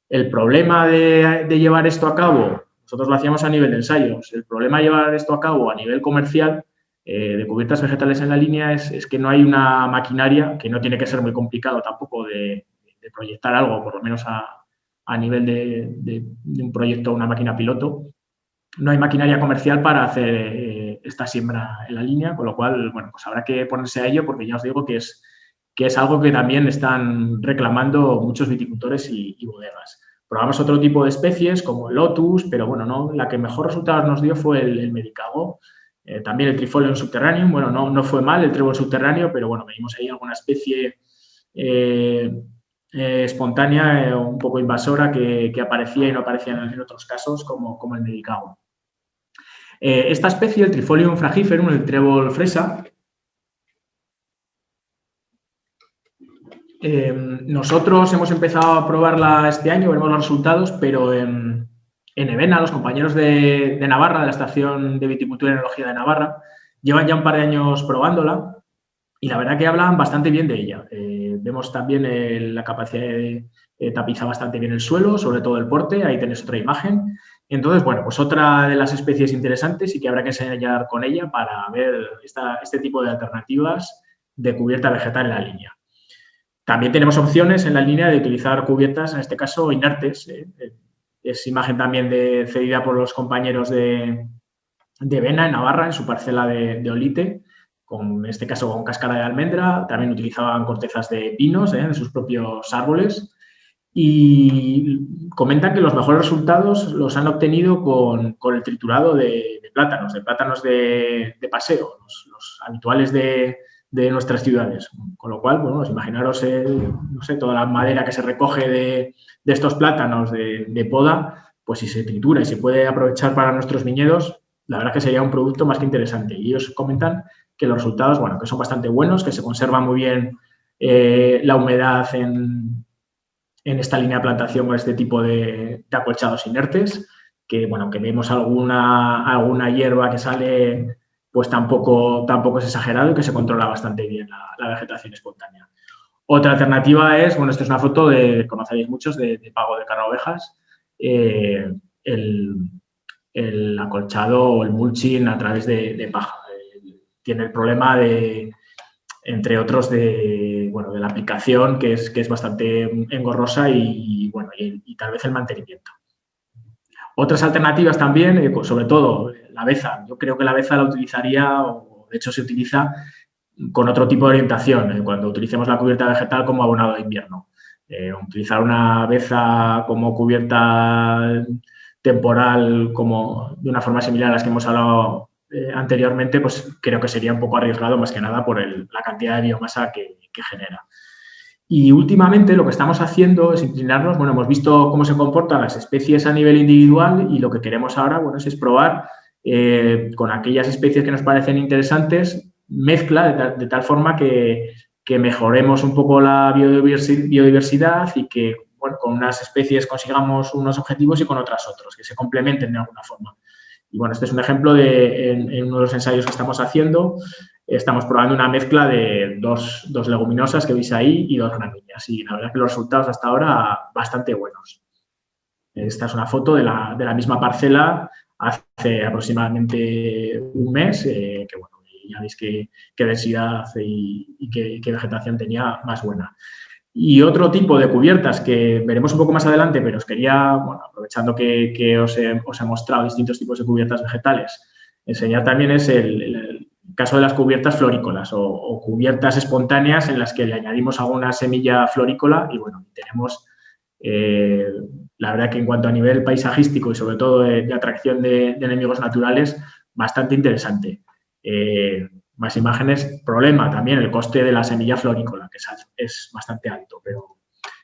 El problema de llevar esto a cabo, nosotros lo hacíamos a nivel de ensayos, el problema de llevar esto a cabo a nivel comercial de cubiertas vegetales en la línea es que no hay una maquinaria, que no tiene que ser muy complicado tampoco de proyectar algo, por lo menos a nivel de un proyecto, una máquina piloto. No hay maquinaria comercial para hacer esta siembra en la línea, con lo cual, bueno, pues habrá que ponerse a ello, porque ya os digo que es algo que también están reclamando muchos viticultores y bodegas. Probamos otro tipo de especies, como el Lotus, pero bueno, no, la que mejor resultados nos dio fue el Medicago. También el Trifolium subterraneum, bueno, no fue mal el trébol subterráneo, pero bueno, vimos ahí alguna especie espontánea, un poco invasora, que aparecía y no aparecía en otros casos, como el Medicago. Esta especie, el Trifolium fragiferum, el trébol fresa, Nosotros hemos empezado a probarla este año, veremos los resultados, pero en Evena, los compañeros de Navarra, de la Estación de Viticultura y Enología de Navarra, llevan ya un par de años probándola y la verdad que hablan bastante bien de ella. Vemos también la capacidad de tapizar bastante bien el suelo, sobre todo el porte, ahí tenéis otra imagen. Entonces, bueno, pues otra de las especies interesantes y que habrá que ensayar con ella para ver este tipo de alternativas de cubierta vegetal en la línea. También tenemos opciones en la línea de utilizar cubiertas, en este caso, inertes. Es imagen también cedida por los compañeros de Evena, en Navarra, en su parcela de Olite, en este caso con cáscara de almendra. También utilizaban cortezas de pinos, de sus propios árboles. Y comentan que los mejores resultados los han obtenido con el triturado de plátanos de paseo, los habituales de nuestras ciudades. Con lo cual, bueno, imaginaros, no sé, toda la madera que se recoge de estos plátanos de poda, pues si se tritura y se puede aprovechar para nuestros viñedos, la verdad que sería un producto más que interesante. Y ellos comentan que los resultados, bueno, que son bastante buenos, que se conserva muy bien la humedad en esta línea de plantación con este tipo de acolchados inertes, que, bueno, que vemos alguna hierba que sale, pues tampoco es exagerado y que se controla bastante bien la vegetación espontánea. Otra alternativa es, bueno, esta es una foto conoceréis muchos, de pago de carne ovejas, el acolchado o el mulching a través de paja. Tiene el problema entre otros, de la aplicación, que es bastante engorrosa y tal vez el mantenimiento. Otras alternativas también, sobre todo la beza. Yo creo que la beza la utilizaría, o de hecho se utiliza con otro tipo de orientación, cuando utilicemos la cubierta vegetal como abonado de invierno. Utilizar una beza como cubierta temporal, como de una forma similar a las que hemos hablado anteriormente, pues creo que sería un poco arriesgado, más que nada por la cantidad de biomasa que genera. Y últimamente lo que estamos haciendo es inclinarnos, bueno, hemos visto cómo se comportan las especies a nivel individual y lo que queremos ahora, bueno, es probar con aquellas especies que nos parecen interesantes, mezcla de tal forma que mejoremos un poco la biodiversidad y que, bueno, con unas especies consigamos unos objetivos y con otras otros, que se complementen de alguna forma. Y bueno, este es un ejemplo en uno de los ensayos que estamos haciendo. Estamos probando una mezcla de dos leguminosas que veis ahí y 2 gramíneas. Y la verdad que los resultados hasta ahora bastante buenos. Esta es una foto de la misma parcela hace aproximadamente un mes, que bueno, ya veis qué densidad y qué vegetación tenía más buena. Y otro tipo de cubiertas que veremos un poco más adelante, pero os quería, bueno, aprovechando que os he mostrado distintos tipos de cubiertas vegetales, enseñar también es el caso de las cubiertas florícolas o cubiertas espontáneas en las que le añadimos alguna semilla florícola y, bueno, tenemos, la verdad que en cuanto a nivel paisajístico y sobre todo de atracción de enemigos naturales, bastante interesante. Más imágenes. Problema también el coste de la semilla florícola, que es bastante alto, pero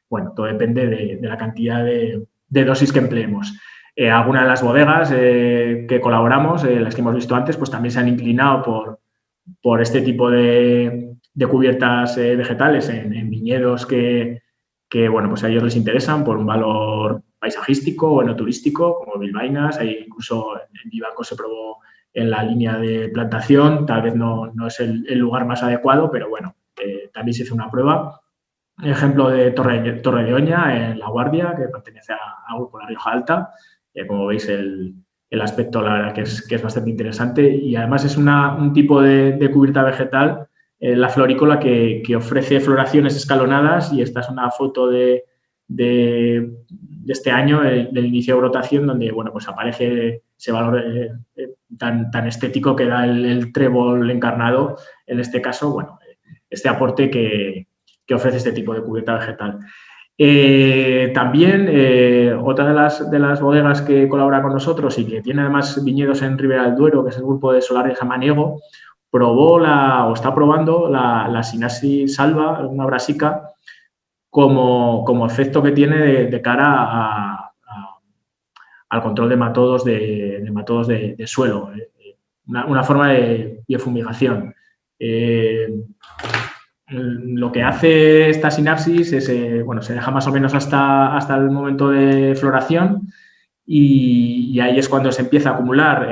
bueno, todo depende de la cantidad de dosis que empleemos. Algunas de las bodegas que colaboramos, las que hemos visto antes, pues también se han inclinado por este tipo de cubiertas vegetales en viñedos que, bueno, pues a ellos les interesan por un valor paisajístico o enoturístico, como bilbaínas, e incluso en Vivaco se probó en la línea de plantación. Tal vez no es el lugar más adecuado, pero bueno, también se hizo una prueba. Ejemplo de Torre de Oña, en La Guardia, que pertenece a Grupo La Rioja Alta. Como veis, el aspecto, la verdad, que es bastante interesante y además es un tipo de cubierta vegetal, la florícola, que ofrece floraciones escalonadas, y esta es una foto de este año, del inicio de brotación, donde, bueno, pues aparece ese valor tan estético que da el trébol encarnado, en este caso, bueno, este aporte que ofrece este tipo de cubierta vegetal. También otra de las bodegas que colabora con nosotros y que tiene además viñedos en Ribera del Duero, que es el grupo de Solar de Jamaniego, está probando la Sinasi salva, una brasica, como efecto que tiene de cara al control de nematodos de suelo, una forma de biofumigación. Lo que hace esta sinapsis es, bueno, se deja más o menos hasta el momento de floración y ahí es cuando se empieza a acumular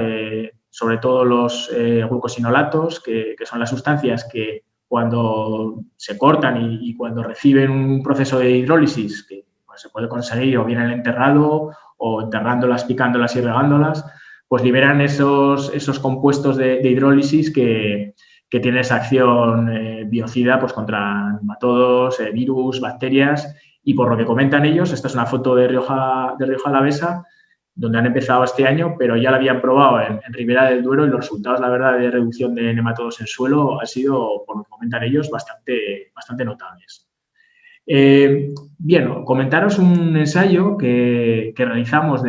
sobre todo los glucosinolatos, que son las sustancias que cuando se cortan y cuando reciben un proceso de hidrólisis, que pues, se puede conseguir o bien en el enterrado o enterrándolas, picándolas y regándolas, pues liberan esos compuestos de hidrólisis que tienen esa acción biocida pues, contra nematodos, virus, bacterias, y por lo que comentan ellos, esta es una foto de Rioja Alavesa, donde han empezado este año, pero ya la habían probado en Ribera del Duero y los resultados, la verdad, de reducción de nematodos en suelo han sido, por lo que comentan ellos, bastante notables. Bien, comentaros un ensayo que realizamos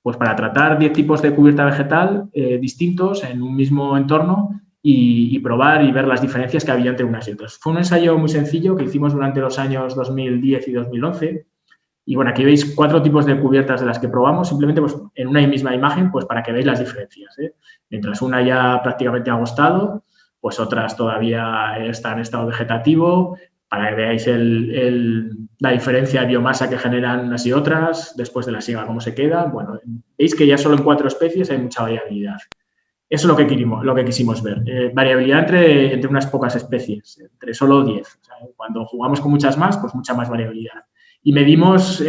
pues para tratar 10 tipos de cubierta vegetal distintos en un mismo entorno y probar y ver las diferencias que había entre unas y otras. Fue un ensayo muy sencillo que hicimos durante los años 2010 y 2011. Y bueno, aquí veis 4 tipos de cubiertas de las que probamos, simplemente pues, en una misma imagen, pues para que veáis las diferencias. Mientras una ya prácticamente ha agostado, pues otras todavía están en estado vegetativo, para que veáis la diferencia de biomasa que generan unas y otras, después de la siega cómo se queda. Bueno, veis que ya solo en 4 especies hay mucha variabilidad. Eso es lo que quisimos ver. Variabilidad entre unas pocas especies, entre solo 10. O sea, cuando jugamos con muchas más, pues mucha más variabilidad. Y medimos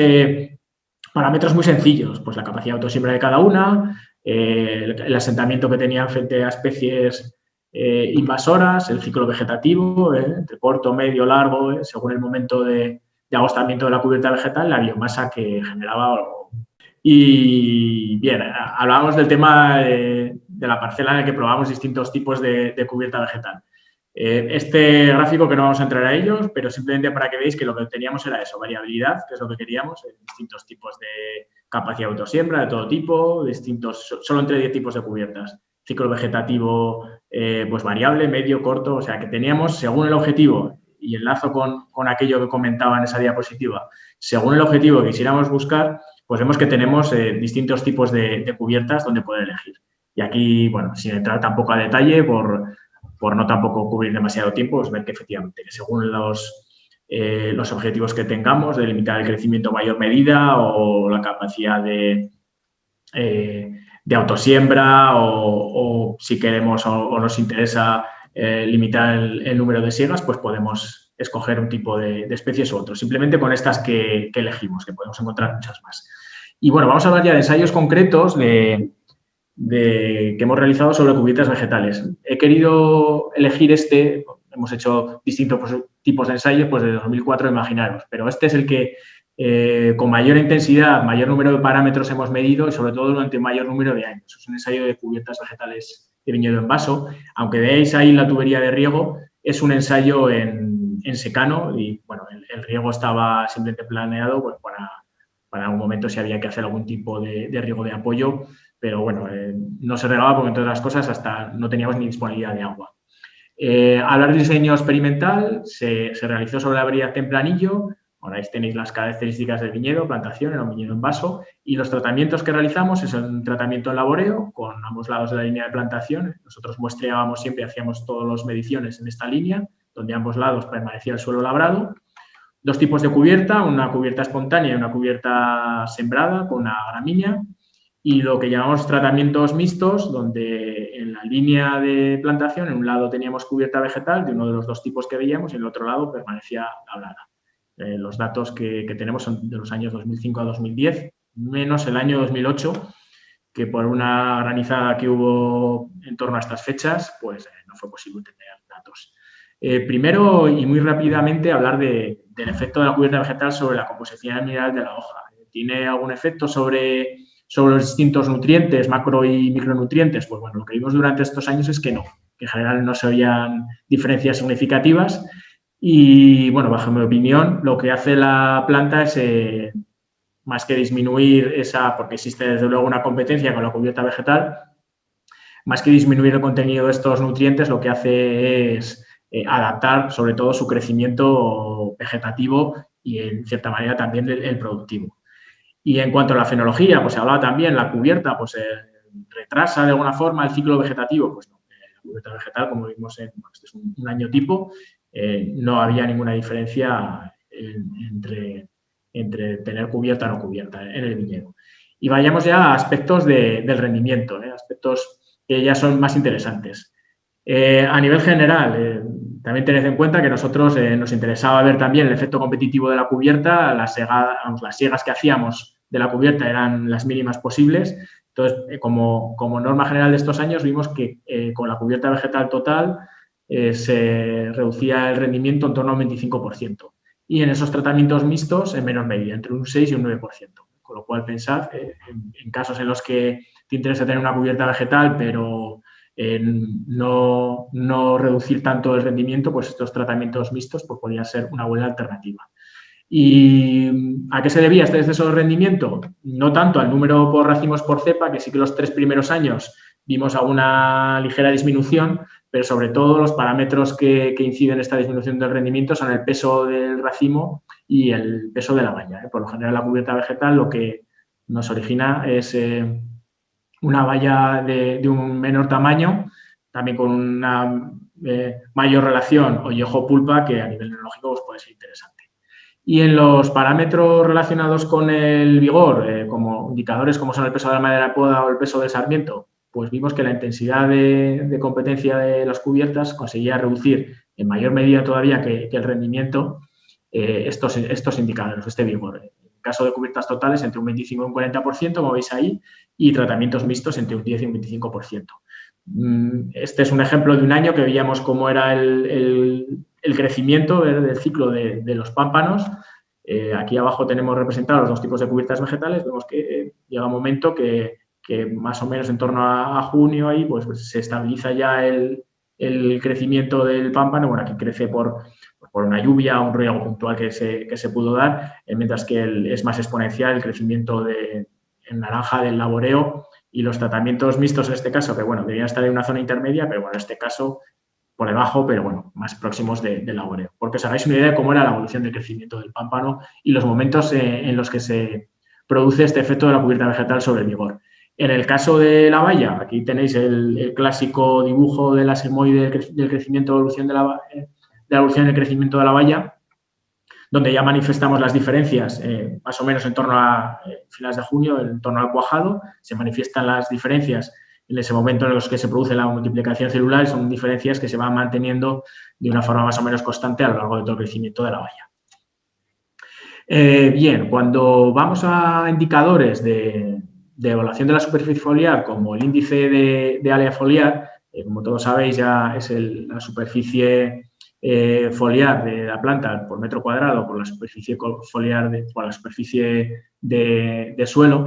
parámetros muy sencillos, pues la capacidad de autosiembra de cada una, el asentamiento que tenían frente a especies invasoras, el ciclo vegetativo, entre corto, medio, largo, según el momento de agostamiento de la cubierta vegetal, la biomasa que generaba. Y bien, hablábamos del tema de la parcela en la que probamos distintos tipos de cubierta vegetal. Este gráfico, que no vamos a entrar a ellos, pero simplemente para que veáis que lo que teníamos era eso, variabilidad, que es lo que queríamos, distintos tipos de capacidad de autosiembra de todo tipo, solo entre 10 tipos de cubiertas. Ciclo vegetativo pues variable, medio, corto, o sea que teníamos, según el objetivo, y enlazo con aquello que comentaba en esa diapositiva, según el objetivo que quisiéramos buscar, pues vemos que tenemos distintos tipos de cubiertas donde poder elegir. Y aquí, bueno, sin entrar tampoco a detalle, por no tampoco cubrir demasiado tiempo, pues ver que efectivamente, que según los objetivos que tengamos, de limitar el crecimiento en mayor medida o la capacidad de autosiembra o si queremos o nos interesa limitar el número de siegas, pues podemos escoger un tipo de especies u otro, simplemente con estas que elegimos, que podemos encontrar muchas más. Y bueno, vamos a hablar ya de ensayos concretos que hemos realizado sobre cubiertas vegetales. He querido elegir hemos hecho distintos tipos de ensayos pues desde 2004, imaginaros, pero este es el que con mayor intensidad, mayor número de parámetros hemos medido y sobre todo durante mayor número de años. Es un ensayo de cubiertas vegetales de viñedo en vaso. Aunque veáis ahí la tubería de riego, es un ensayo en secano y bueno, el riego estaba simplemente planeado pues, para un momento si había que hacer algún tipo de riego de apoyo, pero bueno, no se regaba porque entre otras cosas hasta no teníamos ni disponibilidad de agua. Hablar de diseño experimental se realizó sobre la variedad tempranillo. Ahora ahí tenéis las características del viñedo, plantación, era un viñedo en vaso, y los tratamientos que realizamos es un tratamiento en laboreo con ambos lados de la línea de plantación. Nosotros muestreábamos siempre, hacíamos todas las mediciones en esta línea, donde ambos lados permanecía el suelo labrado. 2 tipos de cubierta, una cubierta espontánea y una cubierta sembrada con una gramínea. Y lo que llamamos tratamientos mixtos, donde en la línea de plantación, en un lado teníamos cubierta vegetal de uno de los 2 tipos que veíamos y en el otro lado permanecía labrada. Los datos que tenemos son de los años 2005 a 2010, menos el año 2008, que por una granizada que hubo en torno a estas fechas, pues no fue posible tener datos. Primero, y muy rápidamente, hablar del efecto de la cubierta vegetal sobre la composición mineral de la hoja. ¿Tiene algún efecto sobre los distintos nutrientes, macro y micronutrientes? Pues bueno, lo que vimos durante estos años es que no, que en general no se veían diferencias significativas. Y, bueno, bajo mi opinión, lo que hace la planta es, más que disminuir porque existe desde luego una competencia con la cubierta vegetal, más que disminuir el contenido de estos nutrientes, lo que hace es adaptar sobre todo su crecimiento vegetativo y, en cierta manera, también el productivo. Y en cuanto a la fenología, pues se hablaba también, la cubierta pues retrasa de alguna forma el ciclo vegetativo, pues no, la cubierta vegetal, como vimos este es un año tipo, no había ninguna diferencia entre tener cubierta o no cubierta en el viñedo. Y vayamos ya a aspectos del rendimiento, aspectos que ya son más interesantes. A nivel general, también tened en cuenta que nosotros nos interesaba ver también el efecto competitivo de la cubierta. Las siegas que hacíamos de la cubierta eran las mínimas posibles. Entonces, como norma general de estos años, vimos que con la cubierta vegetal total se reducía el rendimiento en torno a un 25%. Y en esos tratamientos mixtos, en menor medida, entre un 6 y un 9%. Con lo cual, pensad, en casos en los que te interesa tener una cubierta vegetal, pero no reducir tanto el rendimiento, pues estos tratamientos mixtos pues, podrían ser una buena alternativa. ¿Y a qué se debía este exceso de rendimiento? No tanto al número por racimos por cepa, que sí que los 3 primeros años vimos alguna ligera disminución, pero sobre todo los parámetros que inciden en esta disminución del rendimiento son el peso del racimo y el peso de la valla. Por lo general, la cubierta vegetal lo que nos origina es una valla de un menor tamaño, también con una mayor relación ollejo-pulpa, que a nivel neurológico pues, puede ser interesante. Y en los parámetros relacionados con el vigor, como indicadores como son el peso de la madera de poda o el peso del sarmiento, pues vimos que la intensidad de competencia de las cubiertas conseguía reducir en mayor medida todavía que el rendimiento estos indicadores, este vigor. En el caso de cubiertas totales, entre un 25 y un 40%, como veis ahí, y tratamientos mixtos entre un 10 y un 25%. Este es un ejemplo de un año que veíamos cómo era el crecimiento del ciclo de los pámpanos. Aquí abajo tenemos representados los dos tipos de cubiertas vegetales. Vemos que llega un momento que más o menos en torno a junio ahí pues se estabiliza ya el crecimiento del pámpano, bueno, que crece por una lluvia o un riego puntual que se pudo dar, mientras que es más exponencial el crecimiento en naranja del laboreo y los tratamientos mixtos en este caso, que bueno, deberían estar en una zona intermedia, pero bueno, en este caso por debajo, pero bueno, más próximos del laboreo. Porque os hagáis una idea de cómo era la evolución del crecimiento del pámpano y los momentos en los que se produce este efecto de la cubierta vegetal sobre el vigor. En el caso de la valla, aquí tenéis el clásico dibujo de la semoide del crecimiento, evolución de la evolución del crecimiento de la valla, donde ya manifestamos las diferencias más o menos en torno a finales de junio, en torno al cuajado. Se manifiestan las diferencias en ese momento en los que se produce la multiplicación celular, y son diferencias que se van manteniendo de una forma más o menos constante a lo largo de todo el crecimiento de la valla. Bien, cuando vamos a indicadores de evaluación de la superficie foliar, como el índice de área foliar, como todos sabéis, ya es la superficie foliar de la planta por metro cuadrado por la superficie foliar por la superficie de suelo,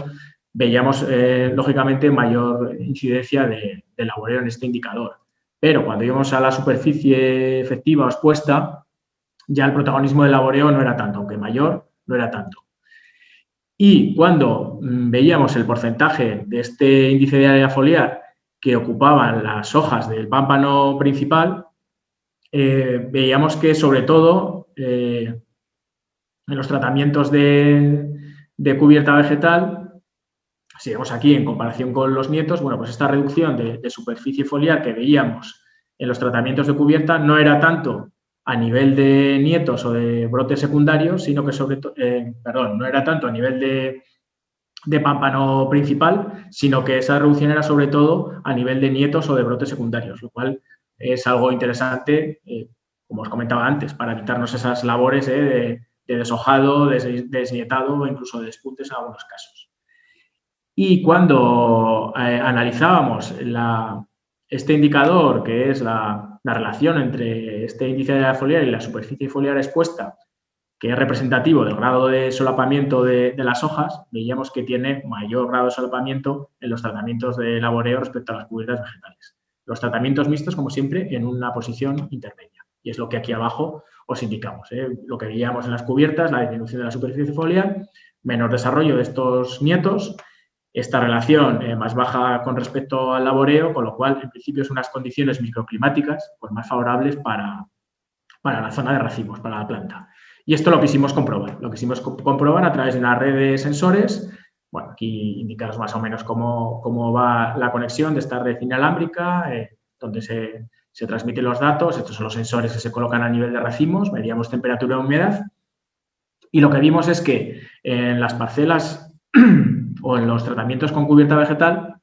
veíamos lógicamente mayor incidencia de laboreo en este indicador. Pero cuando íbamos a la superficie efectiva o expuesta, ya el protagonismo del laboreo no era tanto, aunque mayor, no era tanto. Y cuando veíamos el porcentaje de este índice de área foliar que ocupaban las hojas del pámpano principal, veíamos que sobre todo en los tratamientos de cubierta vegetal, si vemos aquí en comparación con los nietos, bueno, pues esta reducción de superficie foliar que veíamos en los tratamientos de cubierta no era tanto a nivel de nietos o de brotes secundarios, sino que sobre todo, no era tanto a nivel de pámpano principal, sino que esa reducción era sobre todo a nivel de nietos o de brotes secundarios, lo cual es algo interesante, como os comentaba antes, para evitarnos esas labores de deshojado, desnietado o incluso de despuntes en algunos casos. Y cuando analizábamos este indicador, que es la relación entre este índice de área foliar y la superficie foliar expuesta, que es representativo del grado de solapamiento de las hojas, veíamos que tiene mayor grado de solapamiento en los tratamientos de laboreo respecto a las cubiertas vegetales. Los tratamientos mixtos, como siempre, en una posición intermedia. Y es lo que aquí abajo os indicamos. Lo que veíamos en las cubiertas, la disminución de la superficie foliar, menor desarrollo de estos nietos, esta relación más baja con respecto al laboreo, con lo cual, en principio, son unas condiciones microclimáticas pues, más favorables para la zona de racimos, para la planta. Y esto lo quisimos comprobar. Lo quisimos comprobar a través de una red de sensores. Bueno, aquí indicaros más o menos cómo va la conexión de esta red inalámbrica, donde se Se transmiten los datos, estos son los sensores que se colocan a nivel de racimos, medíamos temperatura y humedad, y lo que vimos es que en las parcelas o en los tratamientos con cubierta vegetal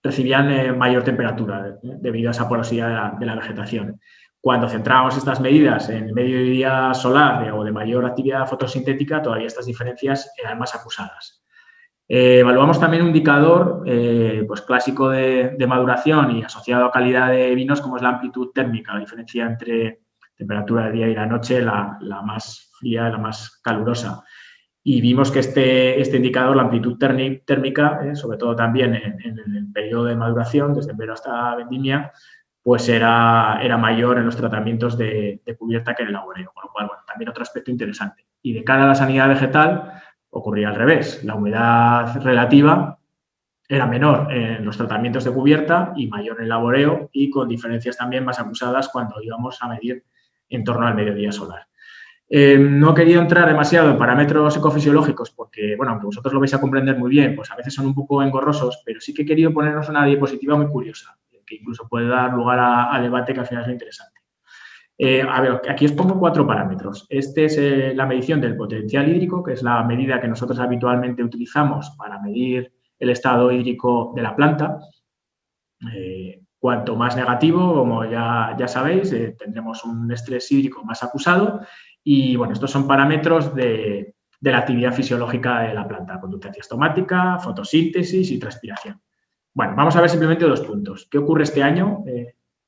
recibían mayor temperatura debido a esa porosidad de la vegetación. Cuando centrábamos estas medidas en mediodía solar o de mayor actividad fotosintética, todavía estas diferencias eran más acusadas. Evaluamos también un indicador pues clásico de maduración y asociado a calidad de vinos, como es la amplitud térmica, la diferencia entre temperatura del día y la noche, la más fría y la más calurosa. Y vimos que este indicador, la amplitud térmica, sobre todo también en el periodo de maduración, desde enero hasta vendimia, pues era mayor en los tratamientos de cubierta que en el laboreo, con lo cual, bueno, también otro aspecto interesante. Y de cara a la sanidad vegetal, ocurría al revés. La humedad relativa era menor en los tratamientos de cubierta y mayor en el laboreo, y con diferencias también más acusadas cuando íbamos a medir en torno al mediodía solar. No he querido entrar demasiado en parámetros ecofisiológicos porque, bueno, aunque vosotros lo vais a comprender muy bien, pues a veces son un poco engorrosos, pero sí que he querido ponernos una diapositiva muy curiosa, que incluso puede dar lugar a debate, que al final es lo interesante. A ver, aquí os pongo 4 parámetros. Este es la medición del potencial hídrico, que es la medida que nosotros habitualmente utilizamos para medir el estado hídrico de la planta. Cuanto más negativo, como ya sabéis, tendremos un estrés hídrico más acusado. Y, bueno, estos son parámetros de la actividad fisiológica de la planta: conductancia estomática, fotosíntesis y transpiración. Bueno, vamos a ver simplemente 2 puntos. ¿Qué ocurre este año?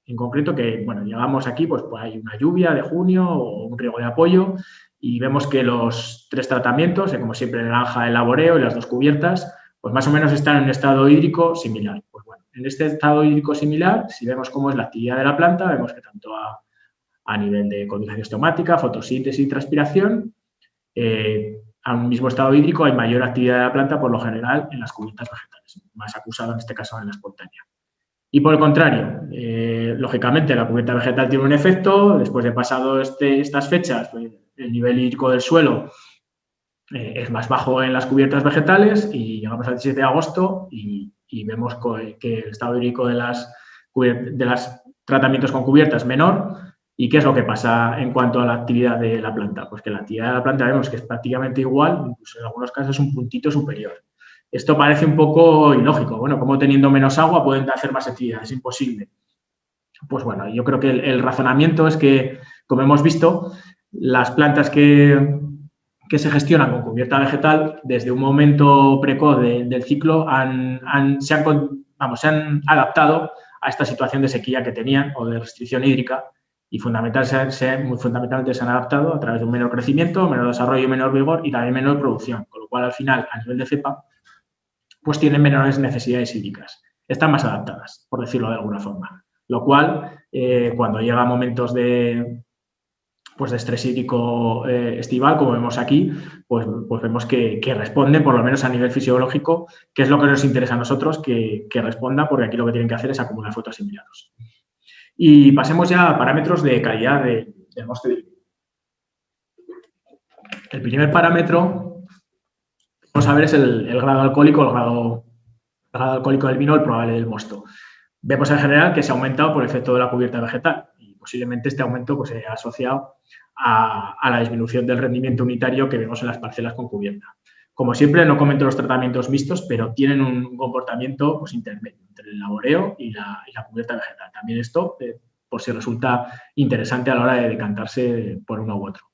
En concreto, que, bueno, llegamos aquí, pues hay una lluvia de junio o un riego de apoyo y vemos que los 3 tratamientos, como siempre el naranja, el laboreo y las 2 cubiertas, pues más o menos están en un estado hídrico similar. Pues bueno, en este estado hídrico similar, si vemos cómo es la actividad de la planta, vemos que tanto a nivel de conductación estomática, fotosíntesis y transpiración, a un mismo estado hídrico hay mayor actividad de la planta, por lo general, en las cubiertas vegetales, más acusado en este caso en la espontánea. Y por el contrario, lógicamente la cubierta vegetal tiene un efecto. Después de pasado estas fechas, pues, el nivel hídrico del suelo es más bajo en las cubiertas vegetales, y llegamos al 17 de agosto y vemos que el estado hídrico de los tratamientos con cubierta es menor. ¿Y qué es lo que pasa en cuanto a la actividad de la planta? Pues que la actividad de la planta vemos que es prácticamente igual, incluso en algunos casos un puntito superior. Esto parece un poco ilógico. Bueno, ¿cómo teniendo menos agua pueden hacer más actividad? Es imposible. Pues bueno, yo creo que el razonamiento es que, como hemos visto, las plantas que se gestionan con cubierta vegetal, desde un momento precoz del ciclo, se han adaptado a esta situación de sequía que tenían o de restricción hídrica, y fundamentalmente se han adaptado a través de un menor crecimiento, menor desarrollo, menor vigor y también menor producción, con lo cual, al final, a nivel de cepa, pues tienen menores necesidades hídricas. Están más adaptadas, por decirlo de alguna forma. Lo cual, cuando llega momentos de estrés hídrico estival, como vemos aquí, pues vemos que responden, por lo menos a nivel fisiológico, que es lo que nos interesa a nosotros, que responda, porque aquí lo que tienen que hacer es acumular fotoasimilados. Y pasemos ya a parámetros de calidad del mosto del vino. El primer parámetro, vamos a ver, es el grado alcohólico, el grado alcohólico del vino, el probable del mosto. Vemos en general que se ha aumentado por efecto de la cubierta vegetal, y posiblemente este aumento pues, se ha asociado a la disminución del rendimiento unitario que vemos en las parcelas con cubierta. Como siempre, no comento los tratamientos mixtos, pero tienen un comportamiento pues, intermedio entre el laboreo y la cubierta vegetal. También esto, por si resulta interesante a la hora de decantarse por uno u otro.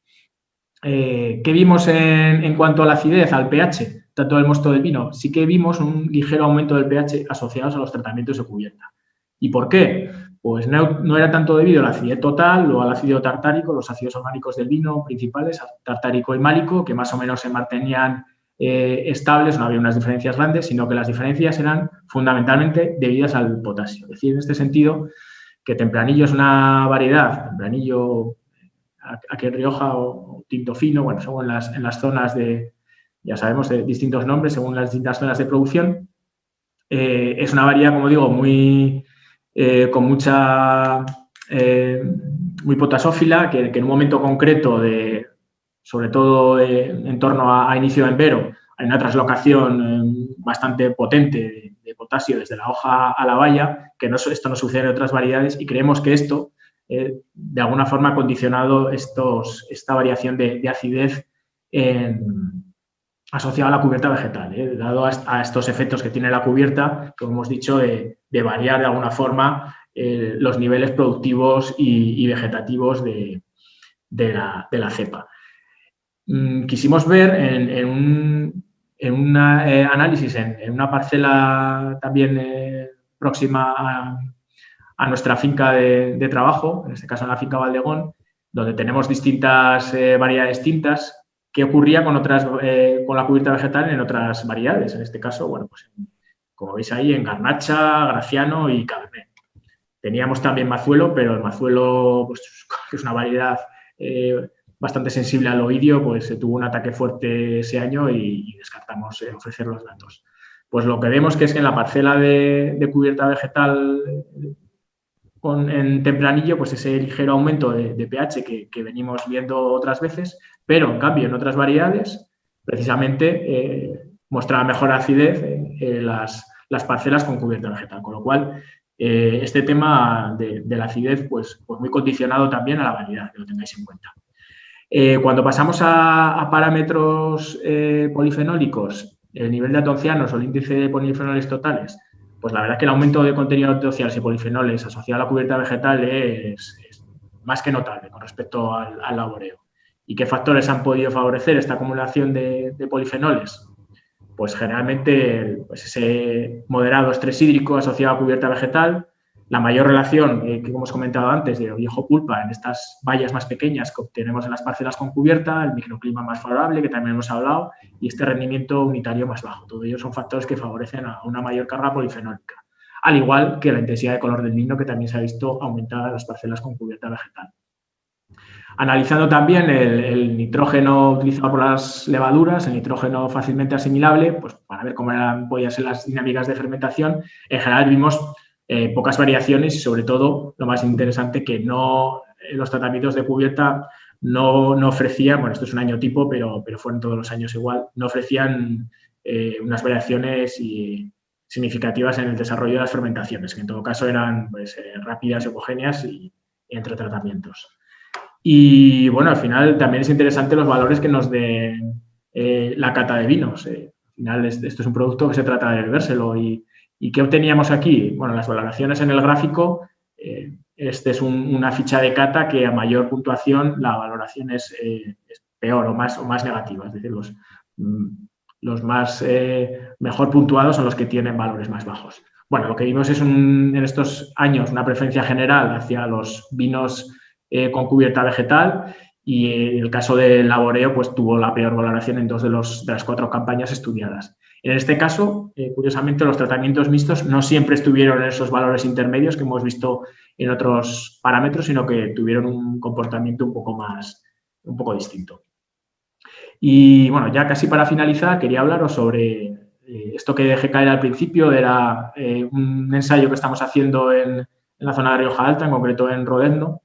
¿Qué vimos en cuanto a la acidez, al pH, tanto del mosto del vino? Sí que vimos un ligero aumento del pH asociados a los tratamientos de cubierta. ¿Y por qué? Pues no era tanto debido a la acidez total o al ácido tartárico, los ácidos orgánicos del vino principales, tartárico y málico, que más o menos se mantenían estables, no había unas diferencias grandes, sino que las diferencias eran fundamentalmente debidas al potasio. Es decir, en este sentido, que Tempranillo es una variedad, Tempranillo aquí en Rioja o Tinto Fino, bueno, según en las zonas ya sabemos, de distintos nombres, según las distintas zonas de producción, es una variedad, como digo, con mucha, muy potasófila, que en un momento concreto sobre todo en torno a inicio de envero, hay una traslocación bastante potente de potasio desde la hoja a la baya, que esto no sucede en otras variedades, y creemos que esto, de alguna forma, ha condicionado esta variación de acidez asociada a la cubierta vegetal, dado a estos efectos que tiene la cubierta, como hemos dicho, de variar de alguna forma los niveles productivos y vegetativos de la cepa. Quisimos ver en un análisis en una parcela también próxima a nuestra finca de trabajo, en este caso en la finca Valdegón, donde tenemos distintas variedades tintas. ¿Qué ocurría con la cubierta vegetal en otras variedades? En este caso, bueno, pues como veis ahí, en Garnacha, Graciano y Cabernet. Teníamos también Mazuelo, pero el Mazuelo, pues, que es una variedad bastante sensible al oidio, pues tuvo un ataque fuerte ese año y descartamos ofrecer los datos. Pues lo que vemos que es que en la parcela de cubierta vegetal en tempranillo, pues ese ligero aumento de pH que venimos viendo otras veces, pero en cambio en otras variedades precisamente mostraba mejor acidez las parcelas con cubierta vegetal, con lo cual este tema de la acidez pues muy condicionado también a la variedad, que lo tengáis en cuenta. Cuando pasamos a parámetros polifenólicos, el nivel de antocianos o el índice de polifenoles totales, pues la verdad es que el aumento de contenido de antocianos y polifenoles asociado a la cubierta vegetal es más que notable con respecto al laboreo. ¿Y qué factores han podido favorecer esta acumulación de polifenoles? Pues generalmente pues ese moderado estrés hídrico asociado a cubierta vegetal, la mayor relación que hemos comentado antes de viejo pulpa en estas vallas más pequeñas que obtenemos en las parcelas con cubierta, el microclima más favorable, que también hemos hablado, y este rendimiento unitario más bajo. Todo ello son factores que favorecen a una mayor carga polifenólica, al igual que la intensidad de color del vino, que también se ha visto aumentada en las parcelas con cubierta vegetal. Analizando también el nitrógeno utilizado por las levaduras, el nitrógeno fácilmente asimilable, pues para ver cómo podían ser las dinámicas de fermentación, en general vimos pocas variaciones y, sobre todo, lo más interesante, que los tratamientos de cubierta no ofrecían, bueno, esto es un año tipo, pero fueron todos los años igual, no ofrecían unas variaciones significativas en el desarrollo de las fermentaciones, que en todo caso eran pues, rápidas y homogéneas y entre tratamientos. Y, bueno, al final también es interesante los valores que nos dé la cata de vinos. Al final esto es un producto que se trata de bebérselo. ¿Y qué obteníamos aquí? Bueno, las valoraciones en el gráfico, este es una ficha de cata que a mayor puntuación la valoración es peor o más negativa. Es decir, los más mejor puntuados son los que tienen valores más bajos. Bueno, lo que vimos es en estos años una preferencia general hacia los vinos con cubierta vegetal, y en el caso del laboreo pues tuvo la peor valoración en 2 de las 4 campañas estudiadas. En este caso, curiosamente, los tratamientos mixtos no siempre estuvieron en esos valores intermedios que hemos visto en otros parámetros, sino que tuvieron un comportamiento un poco distinto. Y, bueno, ya casi para finalizar, quería hablaros sobre esto que dejé caer al principio. Era un ensayo que estamos haciendo en la zona de Rioja Alta, en concreto en Rodezno.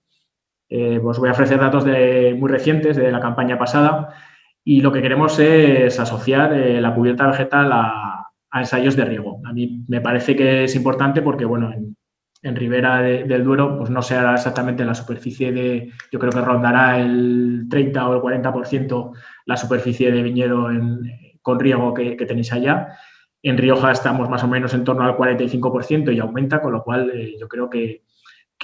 Os voy a ofrecer datos muy recientes de la campaña pasada, y lo que queremos es asociar la cubierta vegetal a ensayos de riego. A mí me parece que es importante porque, bueno, en Ribera del Duero pues no se hará exactamente la superficie yo creo que rondará el 30 o el 40% la superficie de viñedo con riego que tenéis allá. En Rioja estamos más o menos en torno al 45% y aumenta, con lo cual yo creo que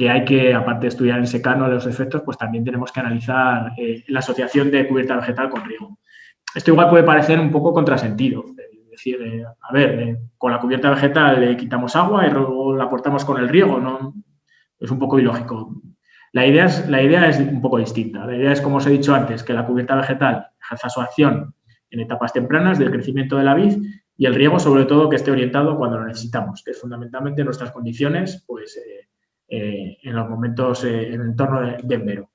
hay que, aparte de estudiar en secano los efectos, pues también tenemos que analizar la asociación de cubierta vegetal con riego. Esto igual puede parecer un poco contrasentido. Es decir, con la cubierta vegetal quitamos agua y luego la aportamos con el riego, ¿no? Es un poco ilógico. La idea es un poco distinta. La idea es, como os he dicho antes, que la cubierta vegetal ejerza su acción en etapas tempranas del crecimiento de la vid, y el riego, sobre todo, que esté orientado cuando lo necesitamos, que es fundamentalmente nuestras condiciones, pues en los momentos en el entorno de enero.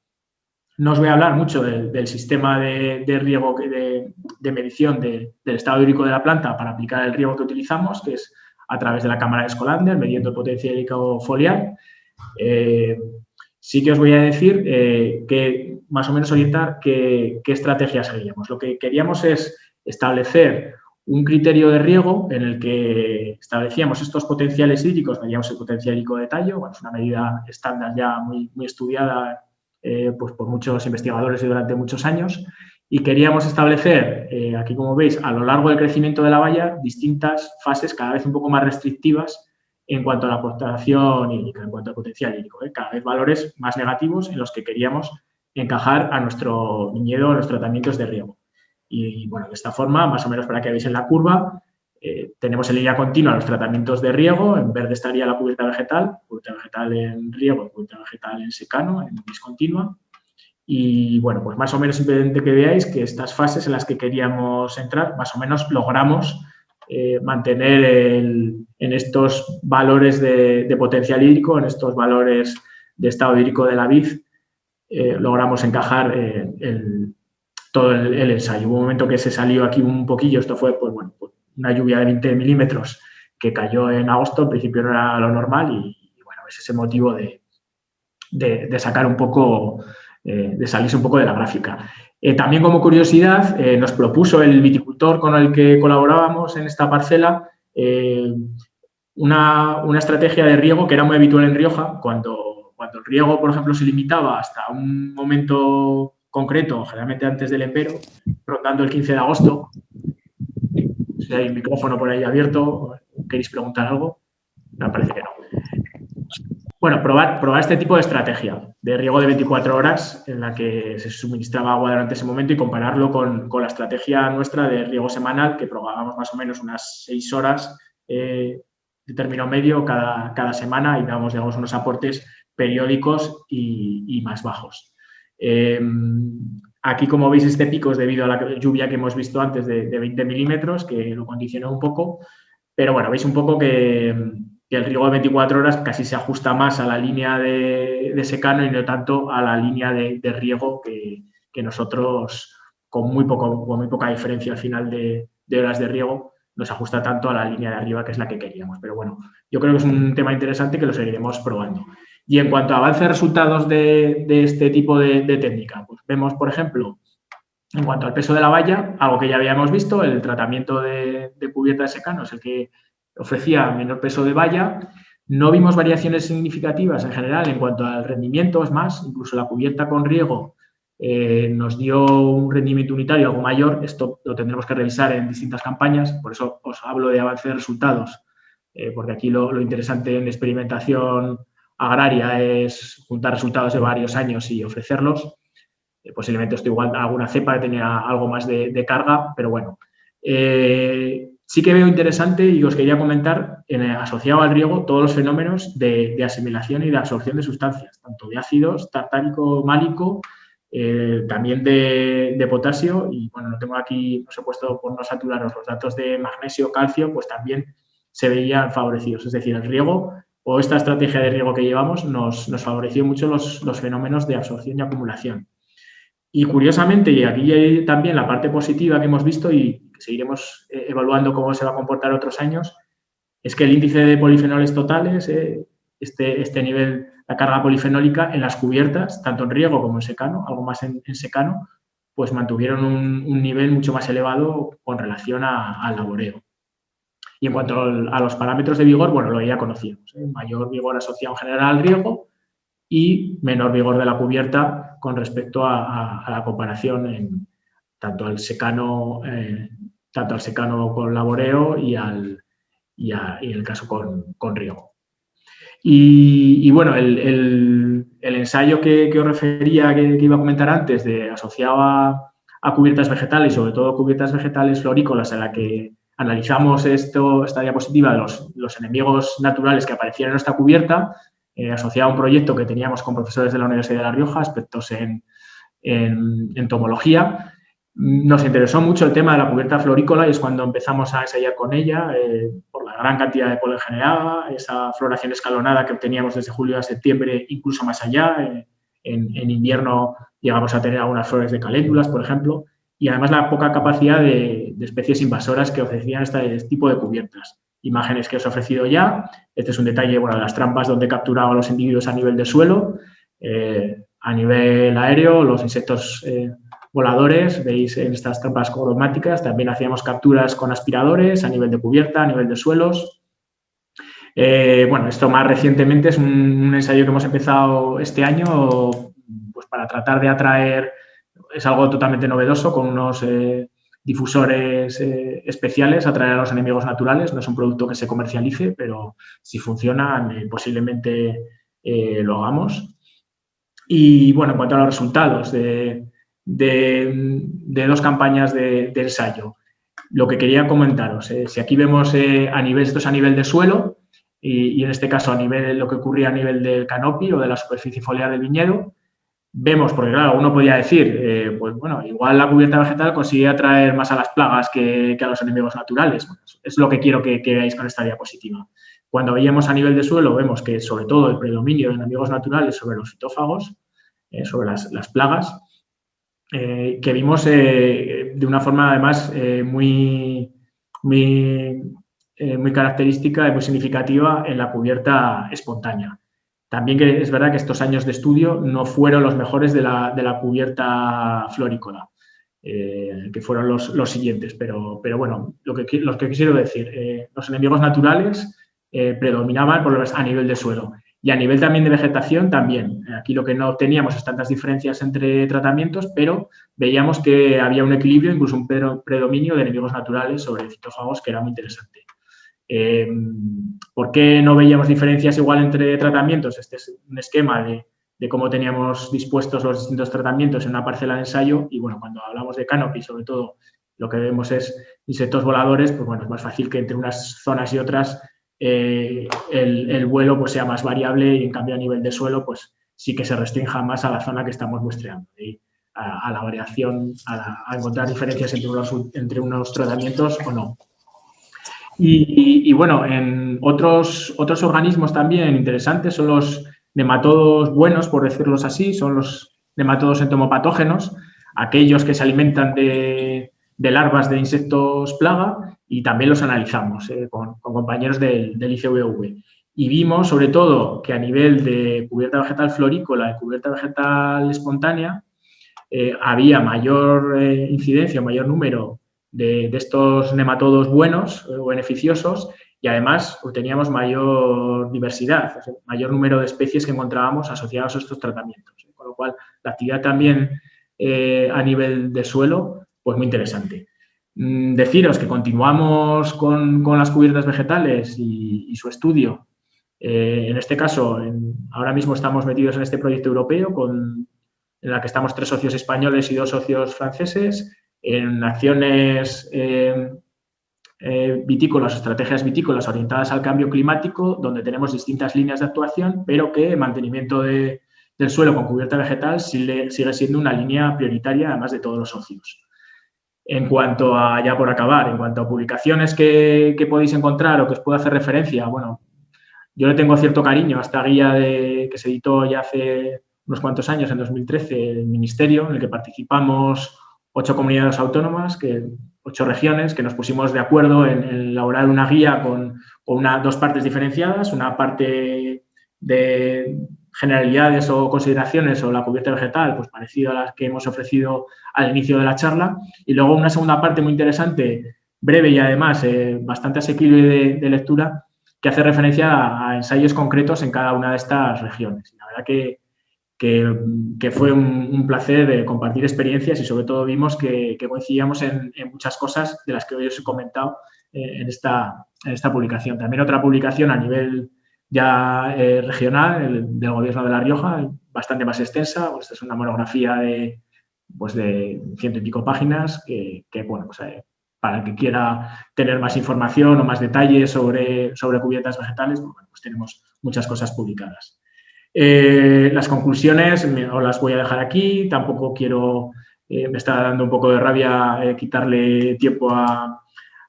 No os voy a hablar mucho del sistema de riego, de medición del estado hídrico de la planta para aplicar el riego que utilizamos, que es a través de la cámara de Scolander, midiendo el potencial hídrico foliar. Sí que os voy a decir que más o menos orientar qué estrategias seguíamos. Lo que queríamos es establecer un criterio de riego en el que establecíamos estos potenciales hídricos, medíamos el potencial hídrico de tallo, bueno, es una medida estándar ya muy estudiada pues por muchos investigadores y durante muchos años, y queríamos establecer, aquí como veis, a lo largo del crecimiento de la valla, distintas fases cada vez un poco más restrictivas en cuanto a la aportación hídrica, en cuanto al potencial hídrico, cada vez valores más negativos en los que queríamos encajar a nuestro viñedo, a los tratamientos de riego. Y bueno, de esta forma, más o menos para que veáis en la curva, tenemos en línea continua los tratamientos de riego, en verde estaría la cubierta vegetal en riego, cubierta vegetal en secano, en discontinua. Y bueno, pues más o menos simplemente que veáis que estas fases en las que queríamos entrar, más o menos logramos mantener en estos valores de potencial hídrico, en estos valores de estado hídrico de la vid, logramos encajar todo el ensayo. Hubo un momento que se salió aquí un poquillo, esto fue pues, bueno, una lluvia de 20 milímetros que cayó en agosto, en principio no era lo normal y bueno, es ese motivo de sacar un poco, de salirse un poco de la gráfica. También como curiosidad, nos propuso el viticultor con el que colaborábamos en esta parcela una estrategia de riego que era muy habitual en Rioja, cuando el riego, por ejemplo, se limitaba hasta un momento concreto, generalmente antes del empero, rondando el 15 de agosto. Si hay un micrófono por ahí abierto, ¿queréis preguntar algo? Me parece que no. Bueno, probar este tipo de estrategia de riego de 24 horas en la que se suministraba agua durante ese momento y compararlo con la estrategia nuestra de riego semanal, que probábamos más o menos unas 6 horas de término medio cada semana y dábamos, digamos, unos aportes periódicos y más bajos. Aquí, como veis, este pico es debido a la lluvia que hemos visto antes de 20 milímetros, que lo condicionó un poco, pero bueno, veis un poco que el riego de 24 horas casi se ajusta más a la línea de secano y no tanto a la línea de riego que nosotros, con muy poca diferencia al final de horas de riego, nos ajusta tanto a la línea de arriba, que es la que queríamos. Pero bueno, yo creo que es un tema interesante que lo seguiremos probando. Y en cuanto a avance de resultados de este tipo de técnica, pues vemos, por ejemplo, en cuanto al peso de la valla, algo que ya habíamos visto, el tratamiento de cubierta de secano es el que ofrecía menor peso de valla. No vimos variaciones significativas en general en cuanto al rendimiento, es más, incluso la cubierta con riego nos dio un rendimiento unitario algo mayor. Esto lo tendremos que revisar en distintas campañas, por eso os hablo de avance de resultados, porque aquí lo interesante en experimentación agraria es juntar resultados de varios años y ofrecerlos. Posiblemente esto igual alguna cepa que tenía algo más de carga, pero bueno. Sí que veo interesante y os quería comentar, asociado al riego, todos los fenómenos de asimilación y de absorción de sustancias, tanto de ácidos, tartárico, málico, también de potasio, y bueno, no tengo aquí, os he puesto por no saturaros los datos de magnesio, calcio, pues también se veían favorecidos. Es decir, el riego o esta estrategia de riego que llevamos nos favoreció mucho los fenómenos de absorción y acumulación. Y curiosamente, y aquí hay también la parte positiva que hemos visto y que seguiremos evaluando cómo se va a comportar otros años, es que el índice de polifenoles totales, este nivel, la carga polifenólica en las cubiertas, tanto en riego como en secano, algo más en secano, pues mantuvieron un nivel mucho más elevado con relación al laboreo. Y en cuanto a los parámetros de vigor, bueno, lo ya conocíamos, mayor vigor asociado en general al riego y menor vigor de la cubierta con respecto a la comparación tanto al secano con laboreo y en el caso con riego. Y bueno, el ensayo que os refería, que iba a comentar antes, asociado a cubiertas vegetales, sobre todo cubiertas vegetales florícolas, en la que analizamos esta diapositiva de los enemigos naturales que aparecían en nuestra cubierta, asociado a un proyecto que teníamos con profesores de la Universidad de La Rioja, expertos en entomología. Nos interesó mucho el tema de la cubierta florícola y es cuando empezamos a ensayar con ella, por la gran cantidad de polen generada, esa floración escalonada que obteníamos desde julio a septiembre, incluso más allá. En invierno llegamos a tener algunas flores de caléndulas, por ejemplo, y además la poca capacidad de especies invasoras que ofrecían este tipo de cubiertas. Imágenes que os he ofrecido ya. Este es un detalle, bueno, de las trampas donde capturaba a los individuos a nivel de suelo, a nivel aéreo, los insectos voladores, veis en estas trampas cromáticas, también hacíamos capturas con aspiradores a nivel de cubierta, a nivel de suelos. Bueno, esto más recientemente es un ensayo que hemos empezado este año pues para tratar de atraer, es algo totalmente novedoso, con unos difusores especiales, atraer a los enemigos naturales. No es un producto que se comercialice, pero si funciona, posiblemente lo hagamos. Y bueno, en cuanto a los resultados de 2 campañas de ensayo, lo que quería comentaros, si aquí vemos esto es a nivel de suelo y en este caso a nivel lo que ocurría a nivel del canopy o de la superficie foliar del viñedo, vemos, porque claro, uno podría decir, pues bueno, igual la cubierta vegetal consigue atraer más a las plagas que a los enemigos naturales. Bueno, es lo que quiero que veáis con esta diapositiva. Cuando veíamos a nivel de suelo, vemos que sobre todo el predominio de enemigos naturales sobre los fitófagos, sobre las plagas, que vimos de una forma además muy característica y muy significativa en la cubierta espontánea. También que es verdad que estos años de estudio no fueron los mejores de la cubierta florícola, que fueron los siguientes. Pero bueno, lo que quisiera decir, los enemigos naturales predominaban por lo menos a nivel de suelo. Y a nivel también de vegetación, también. Aquí lo que no teníamos es tantas diferencias entre tratamientos, pero veíamos que había un equilibrio, incluso un predominio de enemigos naturales sobre fitófagos, que era muy interesante. ¿Por qué no veíamos diferencias igual entre tratamientos? Este es un esquema de cómo teníamos dispuestos los distintos tratamientos en una parcela de ensayo y, bueno, cuando hablamos de canopy, sobre todo, lo que vemos es insectos voladores, pues, bueno, es más fácil que entre unas zonas y otras el vuelo pues sea más variable y, en cambio, a nivel de suelo, pues sí que se restrinja más a la zona que estamos muestreando. Y a la variación, a encontrar diferencias entre unos tratamientos o no. Y bueno, en otros organismos también interesantes son los nematodos buenos, por decirlos así, son los nematodos entomopatógenos, aquellos que se alimentan de larvas de insectos plaga, y también los analizamos con compañeros del ICVV. Y vimos, sobre todo, que a nivel de cubierta vegetal florícola y cubierta vegetal espontánea había mayor incidencia, mayor número de estos nematodos buenos o beneficiosos, y además teníamos mayor diversidad, mayor número de especies que encontrábamos asociadas a estos tratamientos. Con lo cual, la actividad también a nivel de suelo, pues muy interesante. Deciros que continuamos con las cubiertas vegetales y su estudio. En este caso, ahora mismo estamos metidos en este proyecto europeo en la que estamos 3 socios españoles y 2 socios franceses, en acciones vitícolas, estrategias vitícolas orientadas al cambio climático, donde tenemos distintas líneas de actuación, pero que el mantenimiento del suelo con cubierta vegetal sigue siendo una línea prioritaria, además de todos los socios. En cuanto a, ya por acabar, en cuanto a publicaciones que podéis encontrar o que os puedo hacer referencia, bueno, yo le tengo cierto cariño a esta guía que se editó ya hace unos cuantos años, en 2013, el Ministerio, en el que participamos 8 comunidades autónomas, 8 regiones, que nos pusimos de acuerdo en elaborar una guía con 2 partes diferenciadas, una parte de generalidades o consideraciones sobre la cubierta vegetal, pues parecido a las que hemos ofrecido al inicio de la charla, y luego una segunda parte muy interesante, breve y además bastante asequible de lectura, que hace referencia a ensayos concretos en cada una de estas regiones. Y la verdad que fue un placer compartir experiencias, y sobre todo vimos que coincidíamos en muchas cosas de las que hoy os he comentado en esta publicación. También otra publicación a nivel ya regional del Gobierno de La Rioja, bastante más extensa. Esta es una monografía de 100 y pico páginas que bueno, pues, para el que quiera tener más información o más detalles sobre cubiertas vegetales, pues tenemos muchas cosas publicadas. Las conclusiones os las voy a dejar aquí. Tampoco quiero, me está dando un poco de rabia quitarle tiempo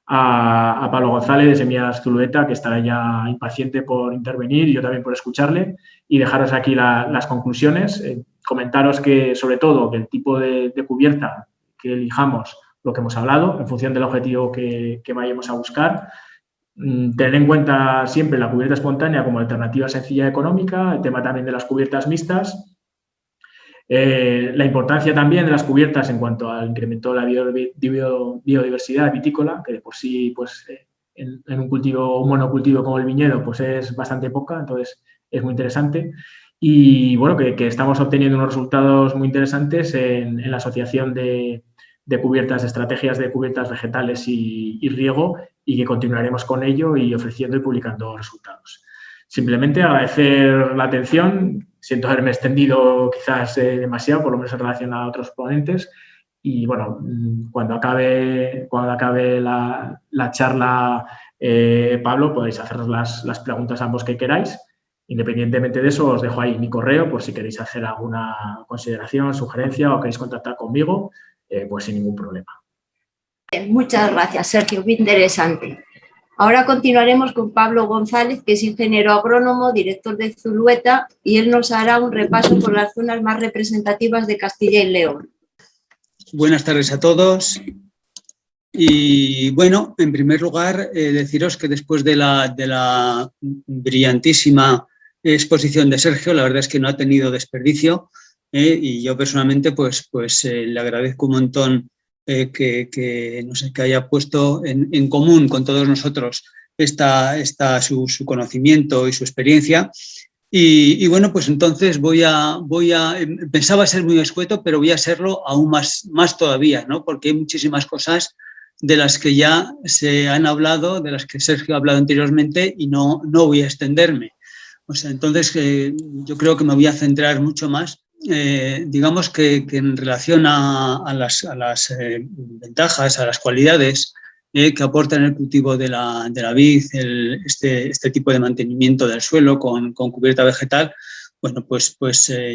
a Pablo González de Semillas Zulueta, que estará ya impaciente por intervenir, y yo también por escucharle, y dejaros aquí las conclusiones. Comentaros que, sobre todo, que el tipo de cubierta que elijamos, lo que hemos hablado, en función del objetivo que vayamos a buscar. Tener en cuenta siempre la cubierta espontánea como alternativa sencilla y económica, el tema también de las cubiertas mixtas. La importancia también de las cubiertas en cuanto al incremento de la biodiversidad vitícola, que de por sí, pues, en un monocultivo como el viñedo, pues es bastante poca, entonces es muy interesante. Y bueno, que estamos obteniendo unos resultados muy interesantes en la asociación de cubiertas, de estrategias de cubiertas vegetales y riego, y que continuaremos con ello y ofreciendo y publicando resultados. Simplemente agradecer la atención, siento haberme extendido quizás demasiado, por lo menos en relación a otros ponentes, y bueno, cuando acabe la charla, Pablo, podéis hacer las preguntas ambos que queráis. Independientemente de eso, os dejo ahí mi correo por si queréis hacer alguna consideración, sugerencia o queréis contactar conmigo, pues sin ningún problema. Muchas gracias, Sergio, muy interesante. Ahora continuaremos con Pablo González, que es ingeniero agrónomo, director de Zulueta, y él nos hará un repaso por las zonas más representativas de Castilla y León. Buenas tardes a todos. Y bueno, en primer lugar, deciros que después de la brillantísima exposición de Sergio, la verdad es que no ha tenido desperdicio, y yo personalmente pues le agradezco un montón no sé, que haya puesto en común con todos nosotros su conocimiento y su experiencia. Y bueno, pues entonces pensaba ser muy escueto, pero voy a serlo aún más todavía, ¿no? Porque hay muchísimas cosas de las que ya se han hablado, de las que Sergio ha hablado anteriormente, y no voy a extenderme. O sea, entonces yo creo que me voy a centrar mucho más, digamos que en relación a las ventajas, a las cualidades que aportan el cultivo de la vid, este tipo de mantenimiento del suelo con cubierta vegetal. Bueno, pues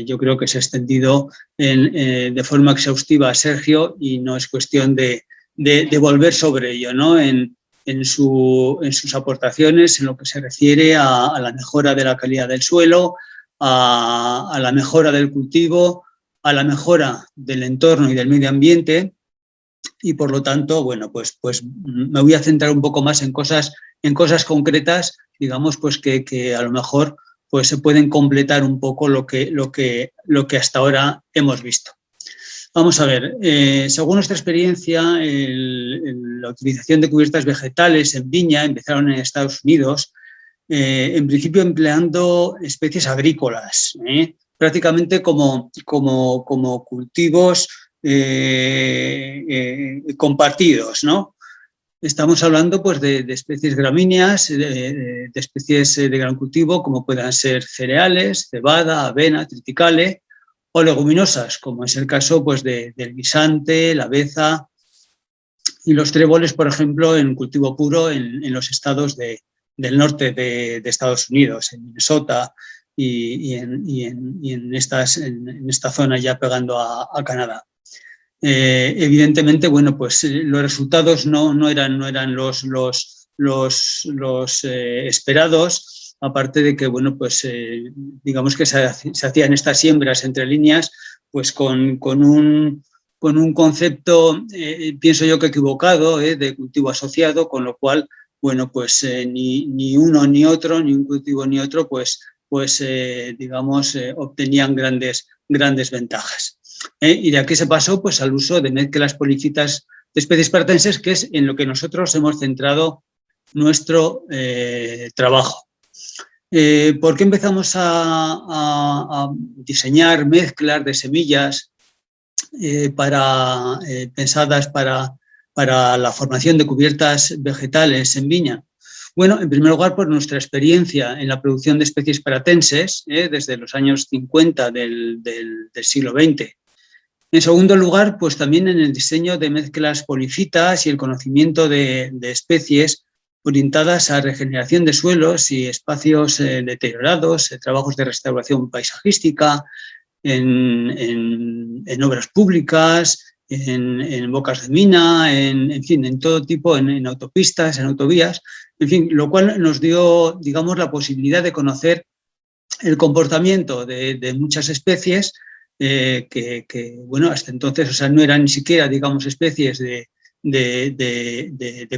yo creo que se ha extendido de forma exhaustiva a Sergio, y no es cuestión de volver sobre ello, ¿no? En sus aportaciones, en lo que se refiere a la mejora de la calidad del suelo, a la mejora del cultivo, a la mejora del entorno y del medio ambiente. Y por lo tanto, bueno, pues me voy a centrar un poco más en cosas concretas, digamos, pues que a lo mejor pues se pueden completar un poco lo que hasta ahora hemos visto. Vamos a ver, según nuestra experiencia, la utilización de cubiertas vegetales en viña empezaron en Estados Unidos, en principio empleando especies agrícolas, prácticamente como cultivos compartidos, ¿no? Estamos hablando pues de especies gramíneas, de especies de gran cultivo, como puedan ser cereales, cebada, avena, triticale, o leguminosas, como es el caso pues del guisante, la beza y los tréboles, por ejemplo, en cultivo puro en los estados del norte de Estados Unidos, en Minnesota y en esta zona ya pegando a Canadá. Evidentemente, bueno, pues los resultados no eran los esperados, aparte de que, bueno, pues digamos que se hacían estas siembras entre líneas, pues con un concepto, pienso yo que equivocado, de cultivo asociado, con lo cual, bueno, pues ni uno ni otro, ni un cultivo ni otro, pues digamos, obtenían grandes ventajas. Y de aquí se pasó pues al uso de mezclas polífitas de especies pratenses, que es en lo que nosotros hemos centrado nuestro trabajo. ¿Por qué empezamos a diseñar mezclas de semillas pensadas para la formación de cubiertas vegetales en viña? Bueno, en primer lugar, por nuestra experiencia en la producción de especies pratenses desde los años 50 del siglo XX. En segundo lugar, pues también en el diseño de mezclas polifitas y el conocimiento de especies orientadas a regeneración de suelos y espacios deteriorados, trabajos de restauración paisajística, en obras públicas, en bocas de mina, en fin, en todo tipo, en autopistas, en autovías, en fin, lo cual nos dio, digamos, la posibilidad de conocer el comportamiento de muchas especies que, bueno, hasta entonces, o sea, no eran ni siquiera, digamos, especies de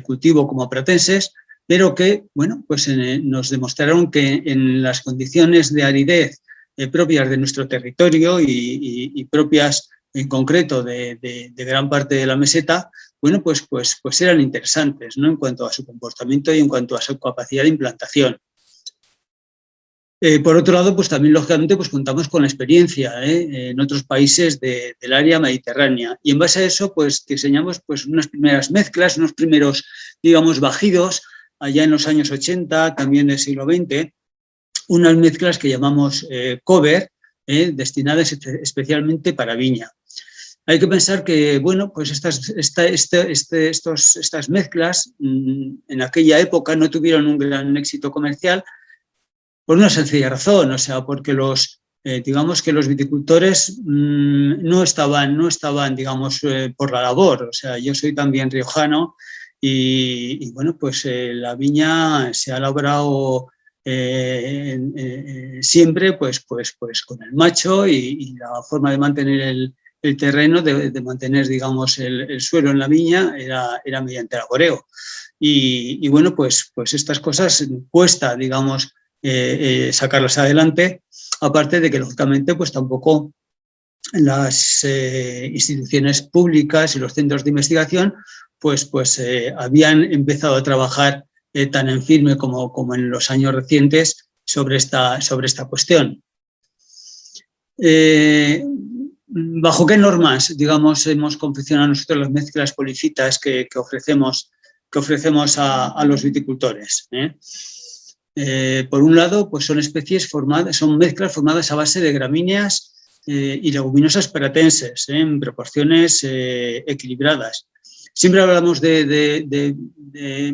cultivo como pratenses, pero que, bueno, pues nos demostraron que en las condiciones de aridez propias de nuestro territorio y propias en concreto de gran parte de la meseta, bueno, pues eran interesantes, ¿no?, en cuanto a su comportamiento y en cuanto a su capacidad de implantación. Por otro lado, pues también, lógicamente, pues contamos con la experiencia en otros países del área mediterránea. Y en base a eso, pues diseñamos pues unas primeras mezclas, unos primeros, digamos, bajidos, allá en los años 80, también del siglo XX, unas mezclas que llamamos cover, destinadas especialmente para viña. Hay que pensar que, bueno, pues estas mezclas en aquella época no tuvieron un gran éxito comercial, por una sencilla razón, o sea, porque digamos que los viticultores no estaban, digamos, por la labor. O sea, yo soy también riojano y bueno, pues la viña se ha labrado siempre pues con el macho y la forma de mantener el terreno, de mantener, digamos, el suelo en la viña era mediante el agoreo. Y bueno, pues estas cosas cuesta, digamos, sacarlas adelante, aparte de que, lógicamente, pues tampoco las instituciones públicas y los centros de investigación pues habían empezado a trabajar tan en firme como en los años recientes sobre esta cuestión. ¿Bajo qué normas, digamos, hemos confeccionado nosotros las mezclas polifitas que ofrecemos a los viticultores? Por un lado, pues son mezclas formadas a base de gramíneas y leguminosas peratenses, en proporciones equilibradas. Siempre hablamos de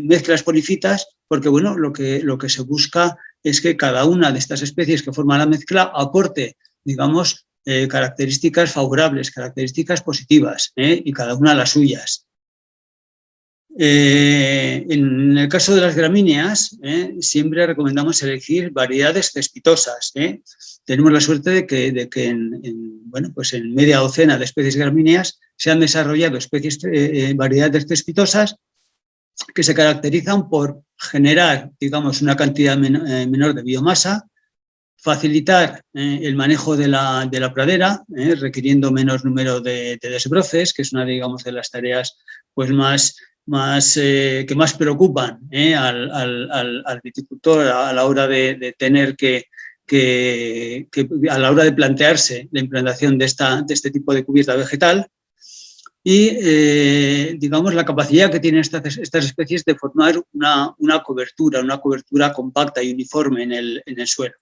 mezclas polifitas porque, bueno, lo que se busca es que cada una de estas especies que forman la mezcla aporte, digamos, características favorables, características positivas, y cada una las suyas. En el caso de las gramíneas, siempre recomendamos elegir variedades cespitosas. Tenemos la suerte de que en media docena de especies gramíneas se han desarrollado variedades cespitosas que se caracterizan por generar, digamos, una cantidad menor de biomasa, facilitar el manejo de la pradera, requiriendo menos número de desbroces, que es una, digamos, de las tareas pues que más preocupan al viticultor a la hora de tener a la hora de plantearse la implantación de este tipo de cubierta vegetal y, digamos, la capacidad que tienen estas especies de formar una cobertura compacta y uniforme en el suelo.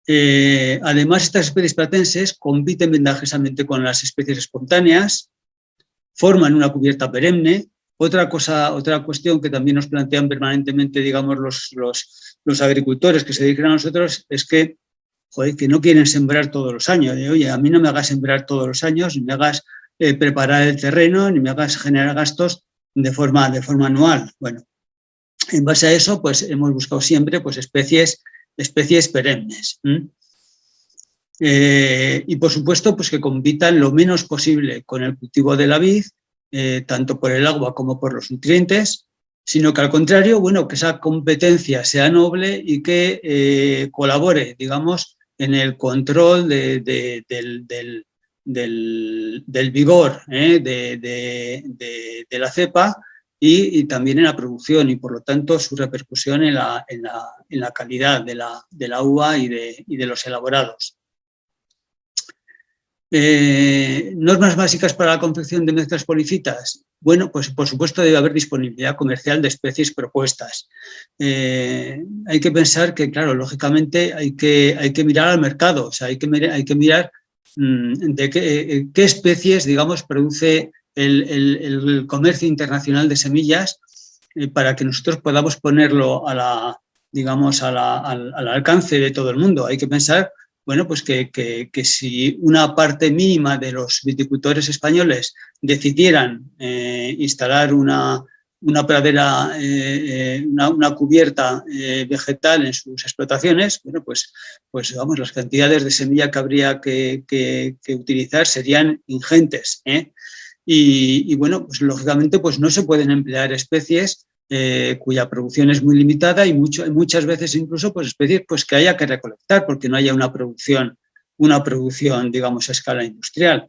Además, estas especies platenses compiten ventajosamente con las especies espontáneas, forman una cubierta perenne. Otra cuestión que también nos plantean permanentemente, digamos, los agricultores que se dedican a nosotros es que no quieren sembrar todos los años. Oye, a mí no me hagas sembrar todos los años, ni me hagas preparar el terreno, ni me hagas generar gastos de forma anual. Bueno, en base a eso, pues hemos buscado siempre pues especies perennes. Y, por supuesto, pues que compitan lo menos posible con el cultivo de la vid, tanto por el agua como por los nutrientes, sino que, al contrario, bueno, que esa competencia sea noble y que colabore, digamos, en el control del vigor de la cepa y también en la producción y, por lo tanto, su repercusión en la calidad de la uva y de los elaborados. Normas básicas para la confección de mezclas polifitas. Bueno, pues por supuesto debe haber disponibilidad comercial de especies propuestas. Hay que pensar que, claro, lógicamente hay que mirar al mercado, o sea, hay que mirar de qué especies, digamos, produce el comercio internacional de semillas para que nosotros podamos ponerlo al alcance de todo el mundo. Hay que pensar, bueno, pues que si una parte mínima de los viticultores españoles decidieran instalar una pradera, una cubierta vegetal en sus explotaciones, bueno, pues vamos, las cantidades de semilla que habría que utilizar serían ingentes, Y bueno, pues lógicamente pues no se pueden emplear especies cuya producción es muy limitada y muchas veces incluso pues, especies pues, que haya que recolectar porque no haya una producción, digamos, a escala industrial.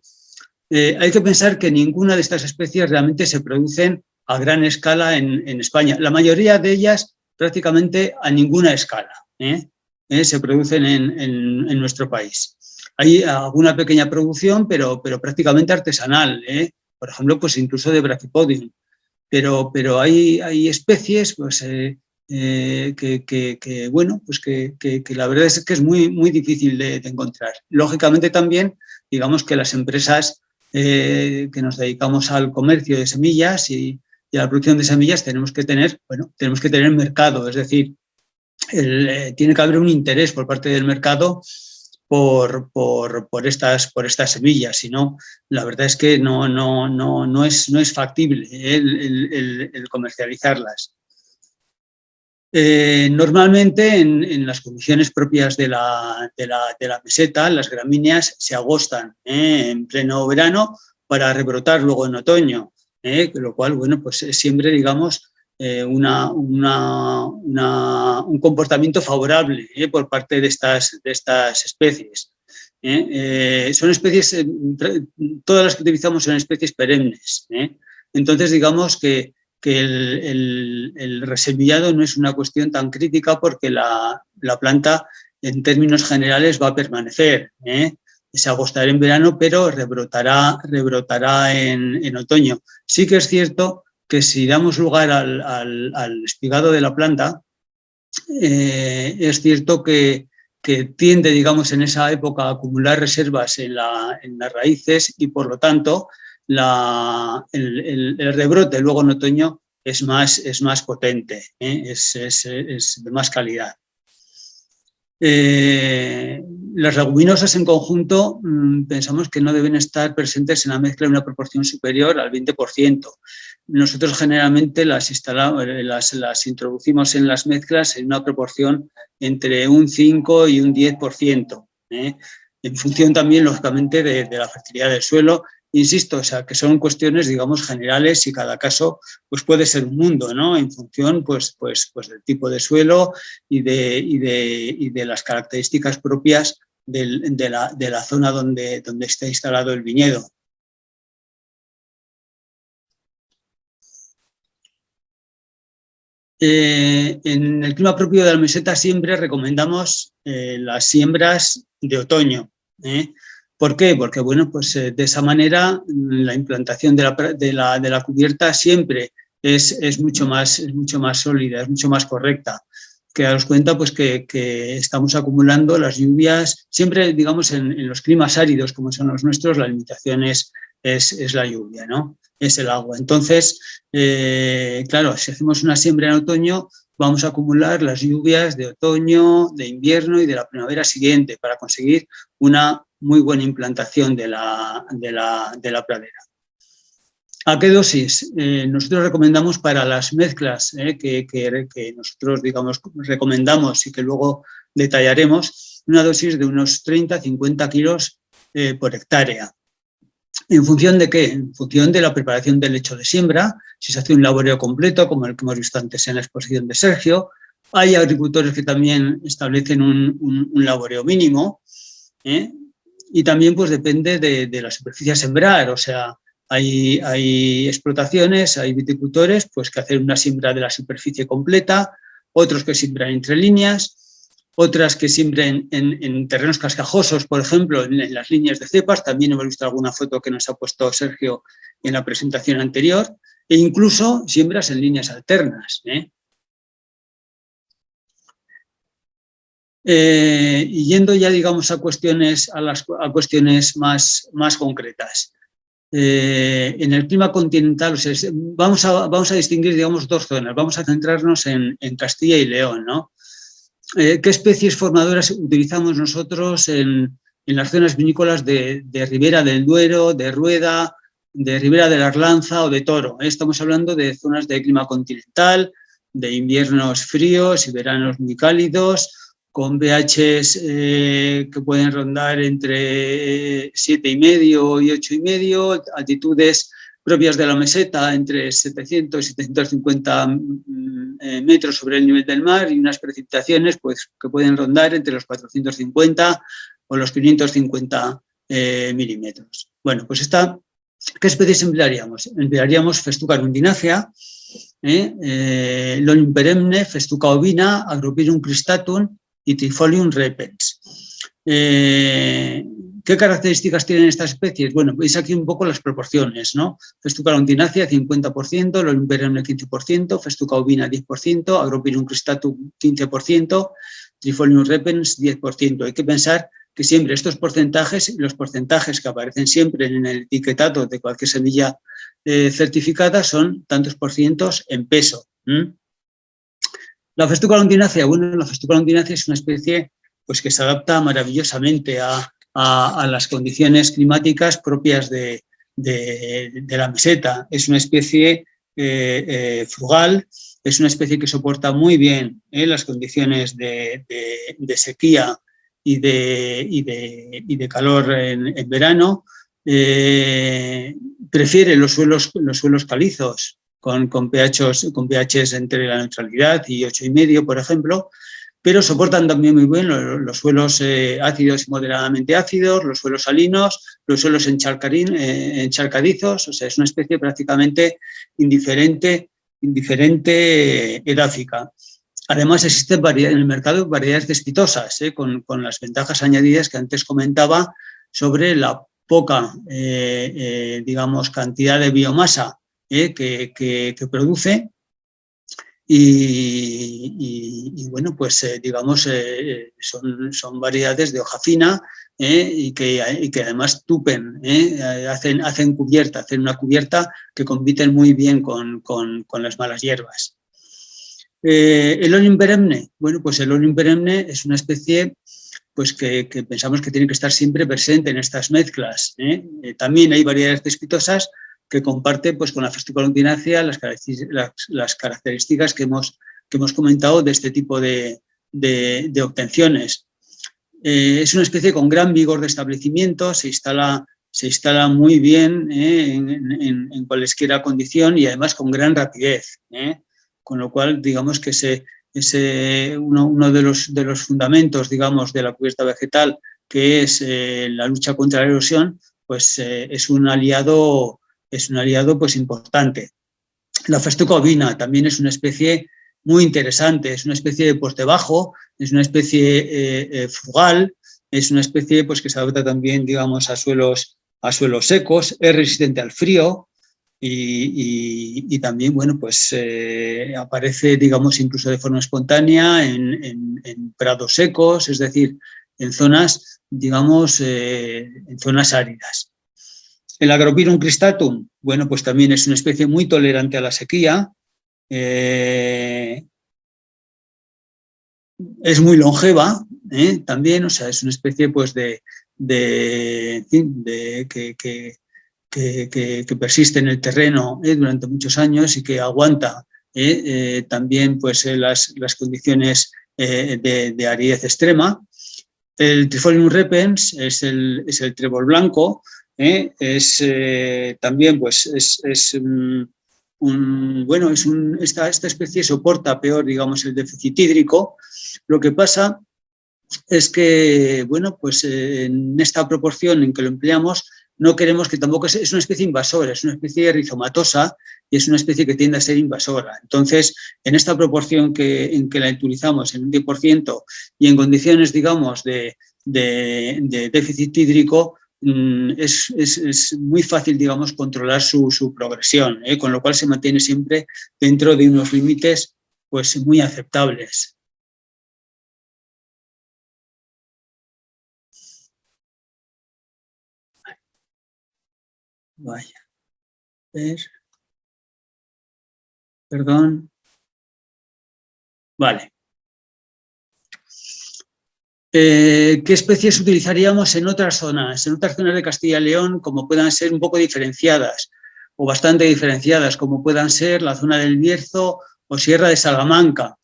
Hay que pensar que ninguna de estas especies realmente se producen a gran escala en España. La mayoría de ellas prácticamente a ninguna escala se producen en nuestro país. Hay alguna pequeña producción, pero prácticamente artesanal, por ejemplo, pues incluso de Brachypodium. Pero hay especies pues, bueno, pues que la verdad es que es muy, muy difícil de encontrar. Lógicamente también, digamos que las empresas que nos dedicamos al comercio de semillas y a la producción de semillas tenemos que tener mercado, es decir, tiene que haber un interés por parte del mercado por estas semillas, si no, la verdad es que no es factible el comercializarlas. Normalmente en las condiciones propias de la meseta, las gramíneas se agostan en pleno verano para rebrotar luego en otoño, lo cual, bueno, pues es siempre, digamos, un comportamiento favorable por parte de estas especies. Son especies, todas las que utilizamos son especies perennes. Entonces, digamos que el resemillado no es una cuestión tan crítica porque la planta, en términos generales, va a permanecer. Se agostará en verano, pero rebrotará en otoño. Sí que es cierto que si damos lugar al espigado de la planta, es cierto que tiende, digamos, en esa época a acumular reservas en las raíces y, por lo tanto, el rebrote luego en otoño es más potente, es de más calidad. Las leguminosas en conjunto pensamos que no deben estar presentes en la mezcla en una proporción superior al 20%. Nosotros generalmente las introducimos en las mezclas en una proporción entre un 5 y un 10%, en función también, lógicamente, de la fertilidad del suelo. Insisto, o sea, que son cuestiones, digamos, generales y cada caso pues puede ser un mundo, ¿no? En función pues del tipo de suelo y de las características propias de la zona donde está instalado el viñedo. En el clima propio de la meseta siempre recomendamos las siembras de otoño. ¿Por qué? Porque, bueno, pues de esa manera la implantación de la cubierta siempre es mucho más sólida, es mucho más correcta. Que daros cuenta pues que estamos acumulando las lluvias, siempre, digamos, en los climas áridos como son los nuestros, la limitación es la lluvia, ¿no? Es el agua. Entonces, claro, si hacemos una siembra en otoño, vamos a acumular las lluvias de otoño, de invierno y de la primavera siguiente para conseguir una muy buena implantación de la pradera. ¿A qué dosis? Nosotros recomendamos para las mezclas que nosotros, digamos, recomendamos y que luego detallaremos, una dosis de unos 30-50 kilos por hectárea. ¿En función de qué? En función de la preparación del lecho de siembra, si se hace un laboreo completo, como el que hemos visto antes en la exposición de Sergio. Hay agricultores que también establecen un laboreo mínimo, y también pues depende de la superficie a sembrar, o sea, hay explotaciones, hay viticultores pues, que hacen una siembra de la superficie completa, otros que siembran entre líneas, otras que siembren en terrenos cascajosos, por ejemplo, en las líneas de cepas. También hemos visto alguna foto que nos ha puesto Sergio en la presentación anterior, e incluso siembras en líneas alternas. Y yendo ya, digamos, a cuestiones más concretas. En el clima continental, o sea, vamos a distinguir, digamos, dos zonas. Vamos a centrarnos en Castilla y León, ¿no? ¿Qué especies formadoras utilizamos nosotros en las zonas vinícolas de Ribera del Duero, de Rueda, de Ribera de la Arlanza o de Toro? Estamos hablando de zonas de clima continental, de inviernos fríos y veranos muy cálidos, con pHs que pueden rondar entre 7,5 y 8,5, altitudes propias de la meseta entre 700 y 750 metros sobre el nivel del mar y unas precipitaciones pues, que pueden rondar entre los 450 o los 550 milímetros. Bueno, pues ¿qué especies emplearíamos? Emplearíamos Festuca arundinacea, Lonium perenne, Festuca ovina, Agropyrum cristatum y Trifolium repens. ¿Qué características tienen estas especies? Bueno, veis aquí un poco las proporciones, ¿no? Festuca arundinacea 50%, Lonium perenne 15%, Festuca ovina 10%, Agropyrum cristatum 15%, Trifolium repens 10%. Hay que pensar que siempre estos porcentajes, los porcentajes que aparecen siempre en el etiquetado de cualquier semilla certificada son tantos por cientos en peso. La Festuca arundinacea, bueno, la Festuca arundinacea es una especie pues, que se adapta maravillosamente a las condiciones climáticas propias de la meseta. Es una especie frugal, es una especie que soporta muy bien las condiciones de sequía y de calor en verano. Prefiere los suelos calizos con pHs entre la neutralidad y 8,5, por ejemplo, pero soportan también muy bien los suelos ácidos y moderadamente ácidos, los suelos salinos, los suelos encharcadizos, o sea, es una especie prácticamente indiferente edáfica. Además, existen en el mercado variedades cespitosas, con las ventajas añadidas que antes comentaba sobre la poca, digamos, cantidad de biomasa que produce. Y bueno, pues digamos, son variedades de hoja fina y que además tupen, hacen una cubierta que compiten muy bien con las malas hierbas. El Lonium perenne, bueno, pues el Lonium perenne es una especie pues que pensamos que tiene que estar siempre presente en estas mezclas. También hay variedades cespitosas que comparte pues, con la Festuca arundinacea las características que hemos comentado de este tipo de obtenciones. Es una especie con gran vigor de establecimiento, se instala muy bien en cualesquiera condición y además con gran rapidez. Con lo cual, digamos que uno de los fundamentos, digamos, de la cubierta vegetal, que es la lucha contra la erosión, pues es un aliado pues importante. La Festuca ovina también es una especie muy interesante, es una especie de porte bajo, es una especie frugal, es una especie pues, que se adapta también, digamos, a suelos secos, es resistente al frío y también, bueno, pues aparece, digamos, incluso de forma espontánea en prados secos, es decir, en zonas, digamos, en zonas áridas. El Agropyrum cristatum, bueno, pues también es una especie muy tolerante a la sequía, es muy longeva también, o sea, es una especie pues que persiste en el terreno durante muchos años y que aguanta también pues las condiciones de aridez extrema. El Trifolium repens es el trébol blanco, también pues esta especie soporta peor, digamos, el déficit hídrico. Lo que pasa es que, bueno, pues en esta proporción en que lo empleamos, no queremos que tampoco es una especie invasora, es una especie rizomatosa y es una especie que tiende a ser invasora. Entonces, en esta proporción en que la utilizamos, en un 10%, y en condiciones, digamos, de déficit hídrico, es muy fácil, digamos, controlar su progresión, con lo cual se mantiene siempre dentro de unos límites pues, muy aceptables. Vaya. Perdón. Vale. ¿Qué especies utilizaríamos en otras zonas de Castilla y León, como puedan ser un poco diferenciadas o bastante diferenciadas, como puedan ser la zona del Bierzo o Sierra de Salamanca?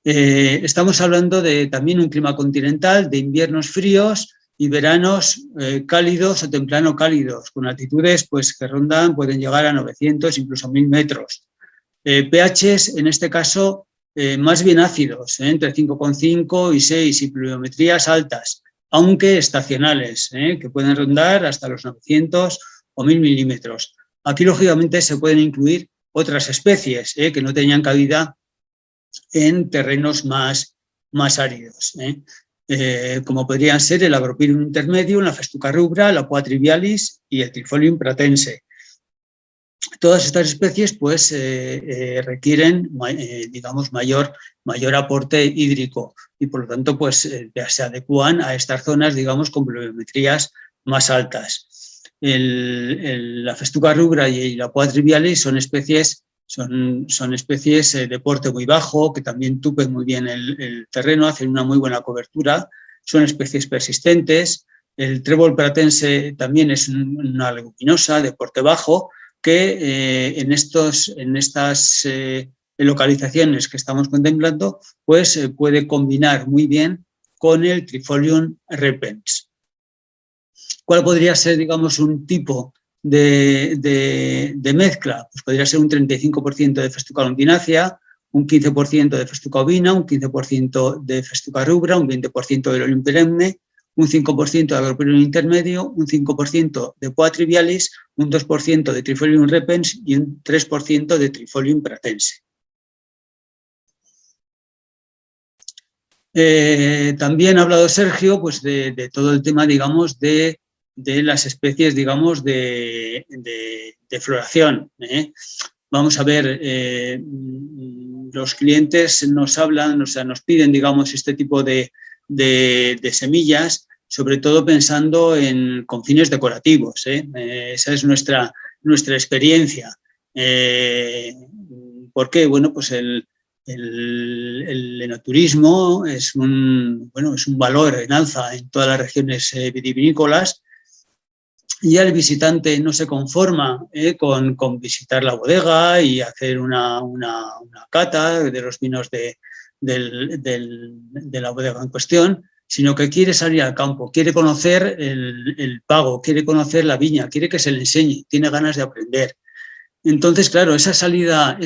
Estamos hablando de también un clima continental, de inviernos fríos y veranos cálidos o temprano cálidos, con altitudes pues, que pueden llegar a 900, incluso 1000 metros. pHs, en este caso, más bien ácidos, entre 5,5 y 6, y pluviometrías altas, aunque estacionales, que pueden rondar hasta los 900 o 1000 milímetros. Aquí, lógicamente, se pueden incluir otras especies que no tenían cabida en terrenos más áridos, como podrían ser el Agropyrium intermedio, la Festuca rubra, la Poa trivialis y el Trifolium pratense. Todas estas especies pues, requieren digamos, mayor aporte hídrico y por lo tanto pues, se adecúan a estas zonas, digamos, con pluviometrías más altas. La Festuca rubra y la Poa trivialis son especies de porte muy bajo, que también tupen muy bien el terreno, hacen una muy buena cobertura, son especies persistentes. El trébol pratense también es una leguminosa de porte bajo, que en estas localizaciones que estamos contemplando, pues puede combinar muy bien con el Trifolium repens. ¿Cuál podría ser, digamos, un tipo de mezcla? Pues podría ser un 35% de Festuca longinacia, un 15% de Festuca ovina, un 15% de Festuca rubra, un 20% de Lolium perenne, un 5% de Agropyrium intermedio, un 5% de Poa trivialis, un 2% de Trifolium repens y un 3% de Trifolium pratense. También ha hablado Sergio pues, de todo el tema, digamos, de las especies, digamos, de floración. Vamos a ver, los clientes nos hablan, o sea, nos piden, digamos, este tipo de semillas, sobre todo pensando con fines decorativos. Esa es nuestra experiencia. ¿Por qué? Bueno, pues el enoturismo es un valor en alza en todas las regiones vitivinícolas. Y el visitante no se conforma con visitar la bodega y hacer una cata de los vinos de la bodega en cuestión, sino que quiere salir al campo, quiere conocer el pago, quiere conocer la viña, quiere que se le enseñe, tiene ganas de aprender. Entonces, claro, esa salida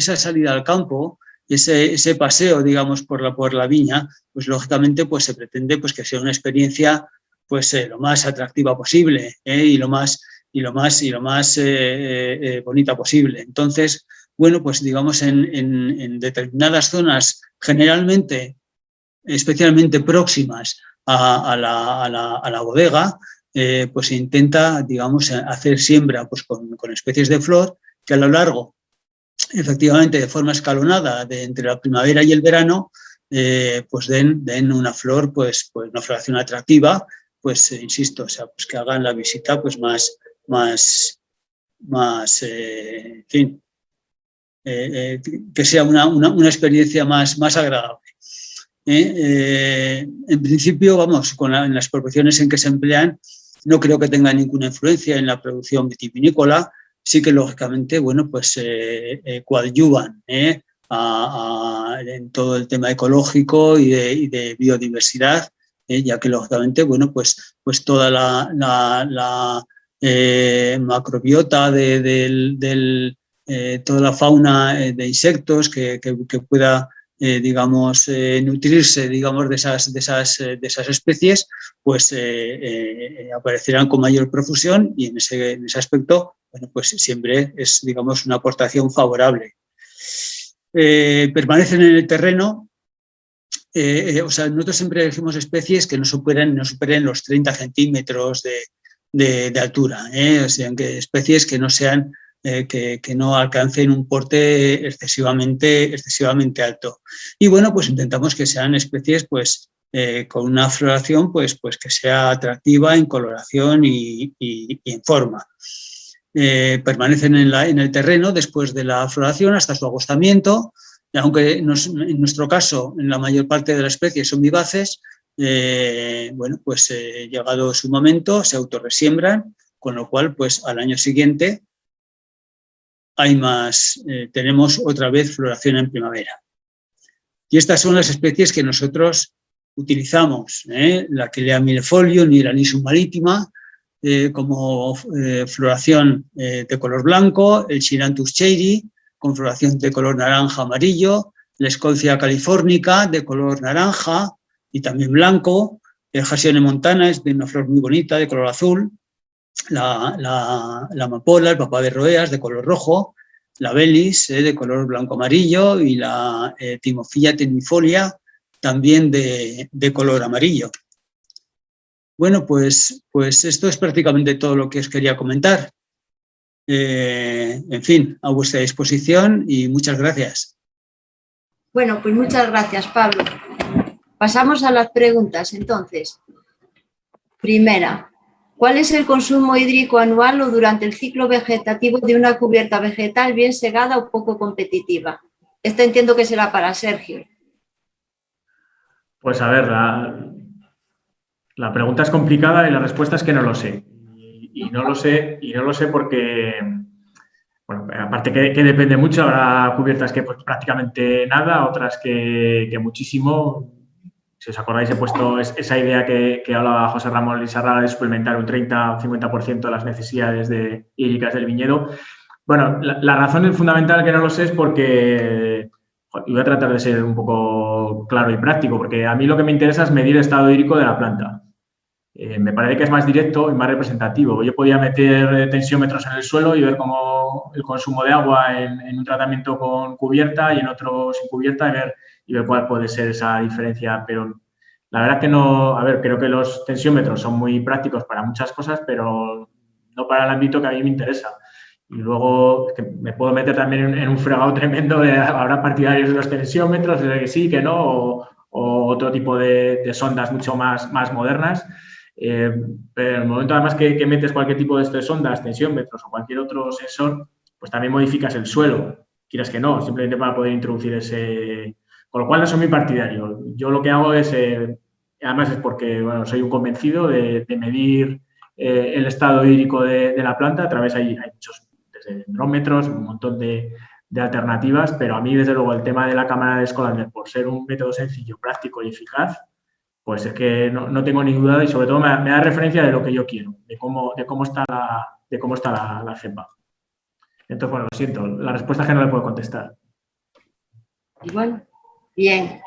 al campo, ese paseo, digamos, por la viña, pues lógicamente pues, se pretende pues, que sea una experiencia pues lo más atractiva posible y lo más bonita posible. Entonces, bueno, pues digamos en determinadas zonas, generalmente, especialmente próximas a la bodega, pues se intenta, digamos, hacer siembra pues, con especies de flor que a lo largo, efectivamente, de forma escalonada, entre la primavera y el verano, pues den una flor, pues una floración atractiva, pues insisto, o sea, pues que hagan la visita pues más en fin, que sea una experiencia más agradable. En principio, vamos, en las proporciones en que se emplean, no creo que tenga ninguna influencia en la producción vitivinícola, sí que lógicamente, bueno, pues coadyuvan en todo el tema ecológico y de biodiversidad, ya que lógicamente, bueno, pues toda la macrobiota toda la fauna de insectos que pueda, digamos, nutrirse, digamos, de esas especies, pues aparecerán con mayor profusión y en ese aspecto, bueno, pues siempre es, digamos, una aportación favorable. Permanecen en el terreno. O sea, nosotros siempre elegimos especies que no superen los 30 centímetros de altura, o sea, que especies que no sean, que no alcancen un porte excesivamente alto. Y bueno, pues intentamos que sean especies, pues, con una floración, pues que sea atractiva en coloración y en forma. Permanecen en el terreno después de la floración hasta su agostamiento. Aunque en nuestro caso, en la mayor parte de las especies son vivaces, bueno, pues llegado su momento se autorresiembran, con lo cual, pues al año siguiente tenemos otra vez floración en primavera. Y estas son las especies que nosotros utilizamos la Quelea millefolium y la Nisum maritima como floración de color blanco, el Cheiranthus cheiri con floración de color naranja-amarillo, la Escolcia californica de color naranja y también blanco, el Hasione montana es de una flor muy bonita de color azul, la amapola, el papá de roeas de color rojo, la Belis de color blanco-amarillo y la Timofilla tenuifolia también de color amarillo. Bueno, pues esto es prácticamente todo lo que os quería comentar. En fin, a vuestra disposición y muchas gracias. Bueno, pues muchas gracias, Pablo. Pasamos a las preguntas, entonces. Primera, ¿cuál es el consumo hídrico anual o durante el ciclo vegetativo de una cubierta vegetal bien segada o poco competitiva? Esta entiendo que será para Sergio. Pues a ver, la pregunta es complicada y la respuesta es que no lo sé. Y no lo sé porque, bueno, aparte que depende mucho, habrá cubiertas que pues, prácticamente nada, otras que muchísimo. Si os acordáis, he puesto esa idea que hablaba José Ramón Lizarraga de suplementar un 30 o 50% de las necesidades hídricas del viñedo. Bueno, la razón fundamental que no lo sé es porque, y voy a tratar de ser un poco claro y práctico, porque a mí lo que me interesa es medir el estado hídrico de la planta. Me parece que es más directo y más representativo. Yo podía meter tensiómetros en el suelo y ver cómo el consumo de agua en un tratamiento con cubierta y en otro sin cubierta y ver cuál puede ser esa diferencia. Pero la verdad que no, a ver, creo que los tensiómetros son muy prácticos para muchas cosas, pero no para el ámbito que a mí me interesa. Y luego que me puedo meter también en un fregado tremendo habrá partidarios de los tensiómetros, de que sí, que no, o otro tipo de sondas mucho más modernas. Pero en el momento además que metes cualquier tipo de sondas, tensiómetros o cualquier otro sensor, pues también modificas el suelo, quieras que no, simplemente para poder introducir ese... Con lo cual no soy muy partidario. Yo lo que hago es, además es porque bueno, soy un convencido de medir el estado hídrico de la planta a través, hay muchos, desde hidrómetros, un montón de alternativas, pero a mí desde luego el tema de la cámara de Schollander, por ser un método sencillo, práctico y eficaz, pues es que no tengo ni duda y sobre todo me da referencia de lo que yo quiero, de cómo está la cepa. Entonces, bueno, lo siento, la respuesta es que no le puedo contestar. Bueno, bien.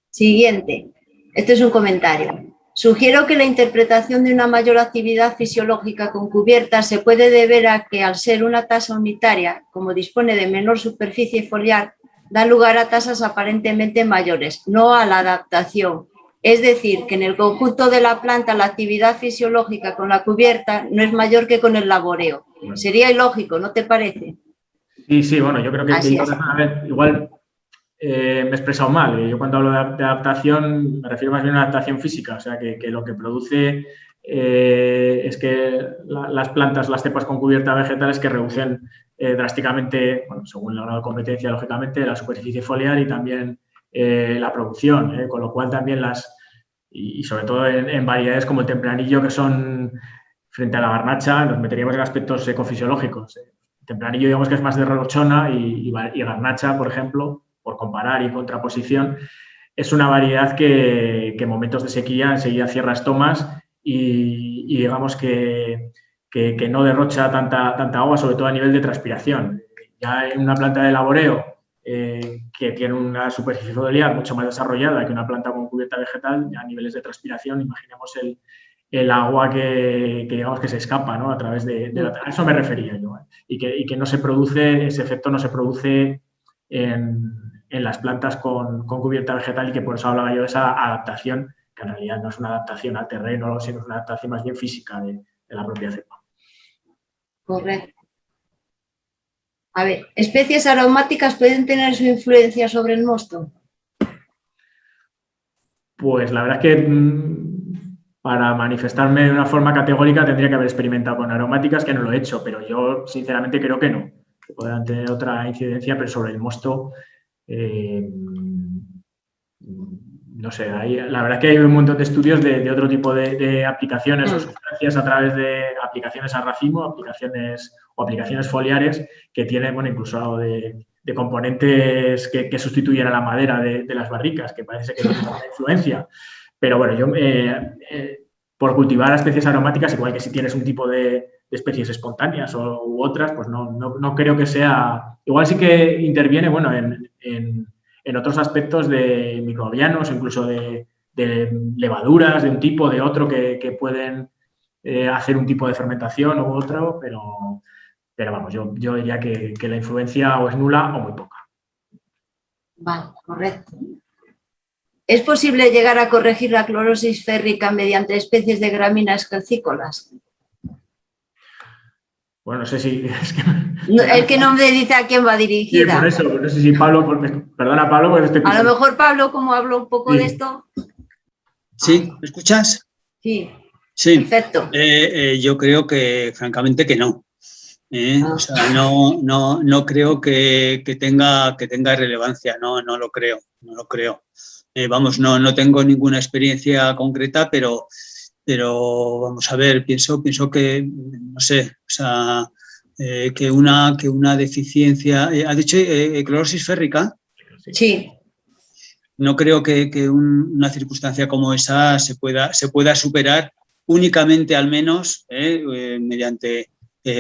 Siguiente. Este es un comentario. Sugiero que la interpretación de una mayor actividad fisiológica con cubiertas se puede deber a que al ser una tasa unitaria, como dispone de menor superficie foliar, da lugar a tasas aparentemente mayores, no a la adaptación. Es decir, que en el conjunto de la planta la actividad fisiológica con la cubierta no es mayor que con el laboreo. Sería ilógico, ¿no te parece? Sí, bueno, yo creo que igual me he expresado mal. Yo cuando hablo de adaptación me refiero más bien a una adaptación física, o sea, que lo que produce es que las plantas, las cepas con cubierta vegetal es que reducen drásticamente, bueno, según el grado de competencia, lógicamente, la superficie foliar y también la producción, con lo cual también y sobre todo en variedades como el tempranillo, que son, frente a la garnacha, nos meteríamos en aspectos ecofisiológicos. El tempranillo, digamos que es más de rochona y garnacha, por ejemplo, por comparar y contraposición, es una variedad que en momentos de sequía enseguida cierra estomas y digamos que no derrocha tanta agua, sobre todo a nivel de transpiración. Ya en una planta de laboreo que tiene una superficie foliar mucho más desarrollada que una planta con cubierta vegetal, a niveles de transpiración, imaginemos el agua que digamos que se escapa, ¿no? A través a eso me refería yo, y que no se produce, ese efecto no se produce en las plantas con cubierta vegetal y que por eso hablaba yo de esa adaptación, que en realidad no es una adaptación al terreno, sino es una adaptación más bien física de la propia cepa. Correcto. A ver, ¿especies aromáticas pueden tener su influencia sobre el mosto? Pues la verdad es que para manifestarme de una forma categórica tendría que haber experimentado con aromáticas, que no lo he hecho, pero yo sinceramente creo que no. Que podrán tener otra incidencia, pero sobre el mosto, no sé, la verdad es que hay un montón de estudios de otro tipo de aplicaciones o sustancias a través de aplicaciones a racimo, aplicaciones foliares que tienen, bueno, incluso algo de de componentes que sustituyen a la madera de las barricas, que parece que tiene una influencia. Pero bueno, yo por cultivar especies aromáticas, igual que si tienes un tipo de especies espontáneas u otras, pues no creo que sea... Igual sí que interviene, bueno, en otros aspectos de microbianos, incluso de levaduras de un tipo, de otro, que pueden hacer un tipo de fermentación u otro, pero vamos, yo diría que la influencia o es nula o muy poca. Vale, correcto. ¿Es posible llegar a corregir la clorosis férrica mediante especies de gramíneas calcícolas? Bueno, no sé si... Es que... El que no me dice a quién va dirigida. Sí, por eso, no sé si Pablo... Perdona, Pablo, porque estoy... A lo mejor Pablo, como hablo un poco de esto... ¿Sí? ¿Me escuchas? Sí, sí. Perfecto. Yo creo que, francamente, que no. O sea, no creo que tenga relevancia, no lo creo. Vamos, no tengo ninguna experiencia concreta, pero vamos a ver, pienso que, no sé, o sea, que una deficiencia... ¿Ha dicho clorosis férrica? Sí. No creo que una circunstancia como esa se pueda superar únicamente, al menos, mediante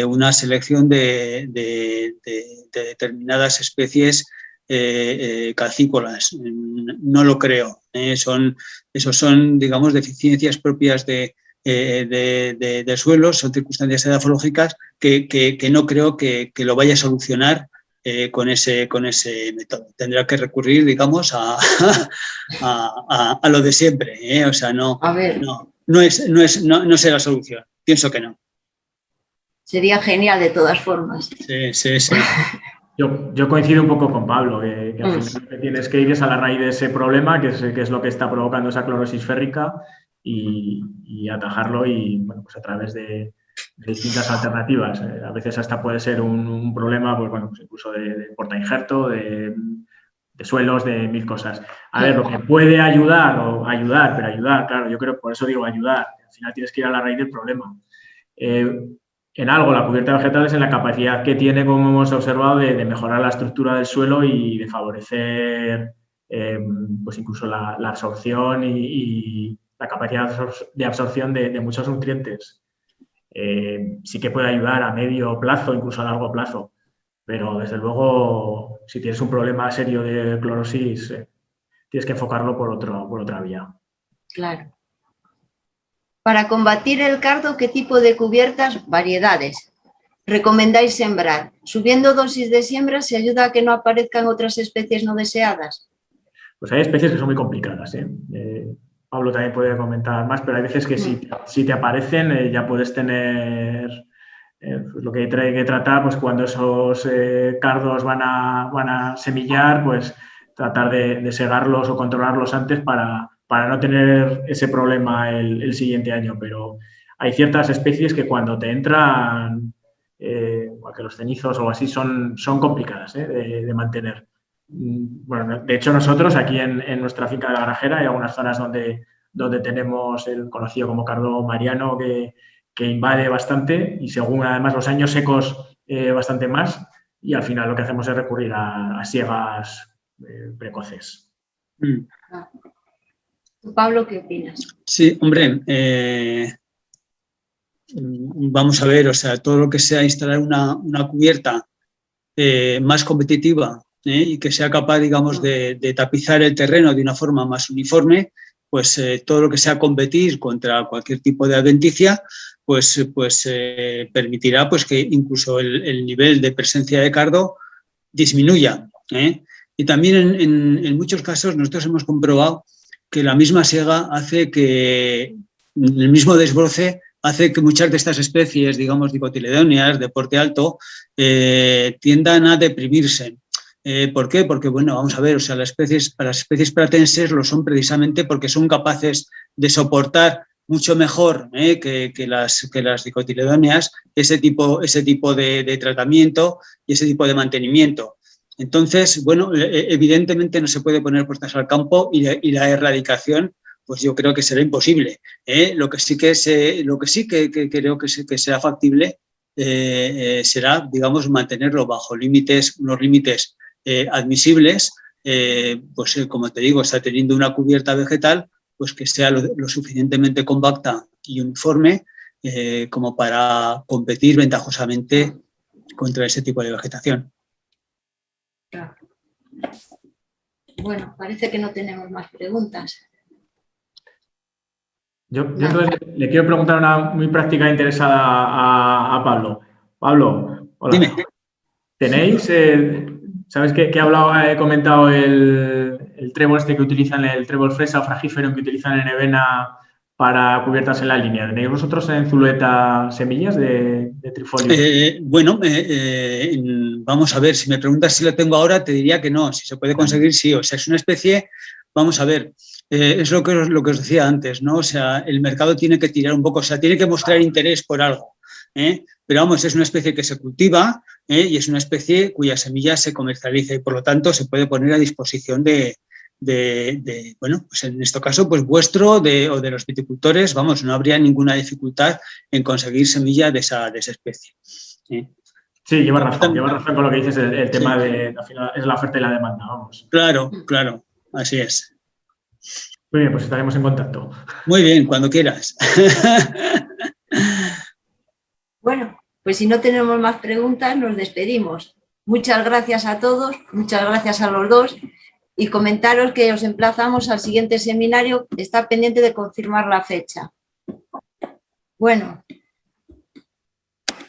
una selección de determinadas especies calcícolas. No lo creo. Esos son, digamos, deficiencias propias del suelo, son circunstancias edafológicas que no creo que lo vaya a solucionar con ese método. Tendrá que recurrir, digamos, a lo de siempre. O sea, no sé la solución. Pienso que no. Sería genial de todas formas. Sí. Yo coincido un poco con Pablo, que al final lo que tienes que ir es a la raíz de ese problema, que es lo que está provocando esa clorosis férrica, y atajarlo, y bueno, pues a través de distintas alternativas. A veces hasta puede ser un problema, pues bueno, pues incluso de portainjerto, de suelos, de mil cosas. A ver, lo que puede ayudar, pero ayudar, claro, yo creo, por eso digo ayudar, al final tienes que ir a la raíz del problema. En algo, la cubierta vegetal es en la capacidad que tiene, como hemos observado, de mejorar la estructura del suelo y de favorecer pues incluso la absorción y la capacidad de absorción de muchos nutrientes. Sí que puede ayudar a medio plazo, incluso a largo plazo, pero desde luego, si tienes un problema serio de clorosis, tienes que enfocarlo por otra vía. Claro. Para combatir el cardo, ¿qué tipo de cubiertas, variedades, recomendáis sembrar? ¿Subiendo dosis de siembra se ayuda a que no aparezcan otras especies no deseadas? Pues hay especies que son muy complicadas. Pablo también puede comentar más, pero hay veces que si te aparecen ya puedes tener... pues lo que hay que tratar, pues cuando esos cardos van a semillar, pues tratar de segarlos o controlarlos antes para no tener ese problema el siguiente año. Pero hay ciertas especies que cuando te entran, igual que los cenizos o así, son complicadas de mantener. Bueno, de hecho, nosotros aquí en nuestra finca de la Garajera hay algunas zonas donde tenemos el conocido como cardo mariano que invade bastante, y según además los años secos bastante más, y al final lo que hacemos es recurrir a siegas precoces. Pablo, ¿qué opinas? Sí, hombre, vamos a ver, o sea, todo lo que sea instalar una cubierta más competitiva y que sea capaz, digamos, de tapizar el terreno de una forma más uniforme, pues todo lo que sea competir contra cualquier tipo de adventicia, pues permitirá pues que incluso el nivel de presencia de cardo disminuya. Y también en muchos casos nosotros hemos comprobado que la misma siega hace que el mismo desbroce hace que muchas de estas especies, digamos, dicotiledóneas de porte alto, tiendan a deprimirse. ¿Por qué? Porque, bueno, vamos a ver, o sea, las especies pratenses lo son precisamente porque son capaces de soportar mucho mejor que las dicotiledóneas ese tipo de tratamiento y ese tipo de mantenimiento. Entonces, bueno, evidentemente no se puede poner puertas al campo y la erradicación, pues yo creo que será imposible. Lo que sí que creo que será factible será, digamos, mantenerlo bajo unos límites admisibles, pues como te digo, está teniendo una cubierta vegetal, pues que sea lo suficientemente compacta y uniforme como para competir ventajosamente contra ese tipo de vegetación. Bueno, parece que no tenemos más preguntas. Yo entonces le quiero preguntar una muy práctica interesada a Pablo. Pablo, hola. Dime. ¿Tenéis, sabes que he comentado el trébol este que utilizan, el trébol fresa o fragífero que utilizan en Evena para cubiertas en la línea? ¿Tenéis vosotros en Zulueta semillas de trifolio? Bueno, vamos a ver, si me preguntas si lo tengo ahora, te diría que no. Si se puede conseguir, sí. O sea, es una especie, vamos a ver, es lo que os decía antes, ¿no? O sea, el mercado tiene que tirar un poco, o sea, tiene que mostrar interés por algo, pero vamos, es una especie que se cultiva y es una especie cuya semilla se comercializa y por lo tanto se puede poner a disposición bueno, pues en este caso, pues vuestro o de los viticultores, vamos, no habría ninguna dificultad en conseguir semilla de esa especie. Sí, lleva razón con lo que dices, el tema de, al final, es la oferta y la demanda, vamos. Claro, así es. Muy bien, pues estaremos en contacto. Muy bien, cuando quieras. Bueno, pues si no tenemos más preguntas, nos despedimos. Muchas gracias a todos, muchas gracias a los dos y comentaros que os emplazamos al siguiente seminario. Está pendiente de confirmar la fecha. Bueno.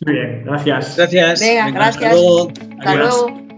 Muy bien, gracias. Gracias. Venga, gracias. Hasta luego. Hasta luego.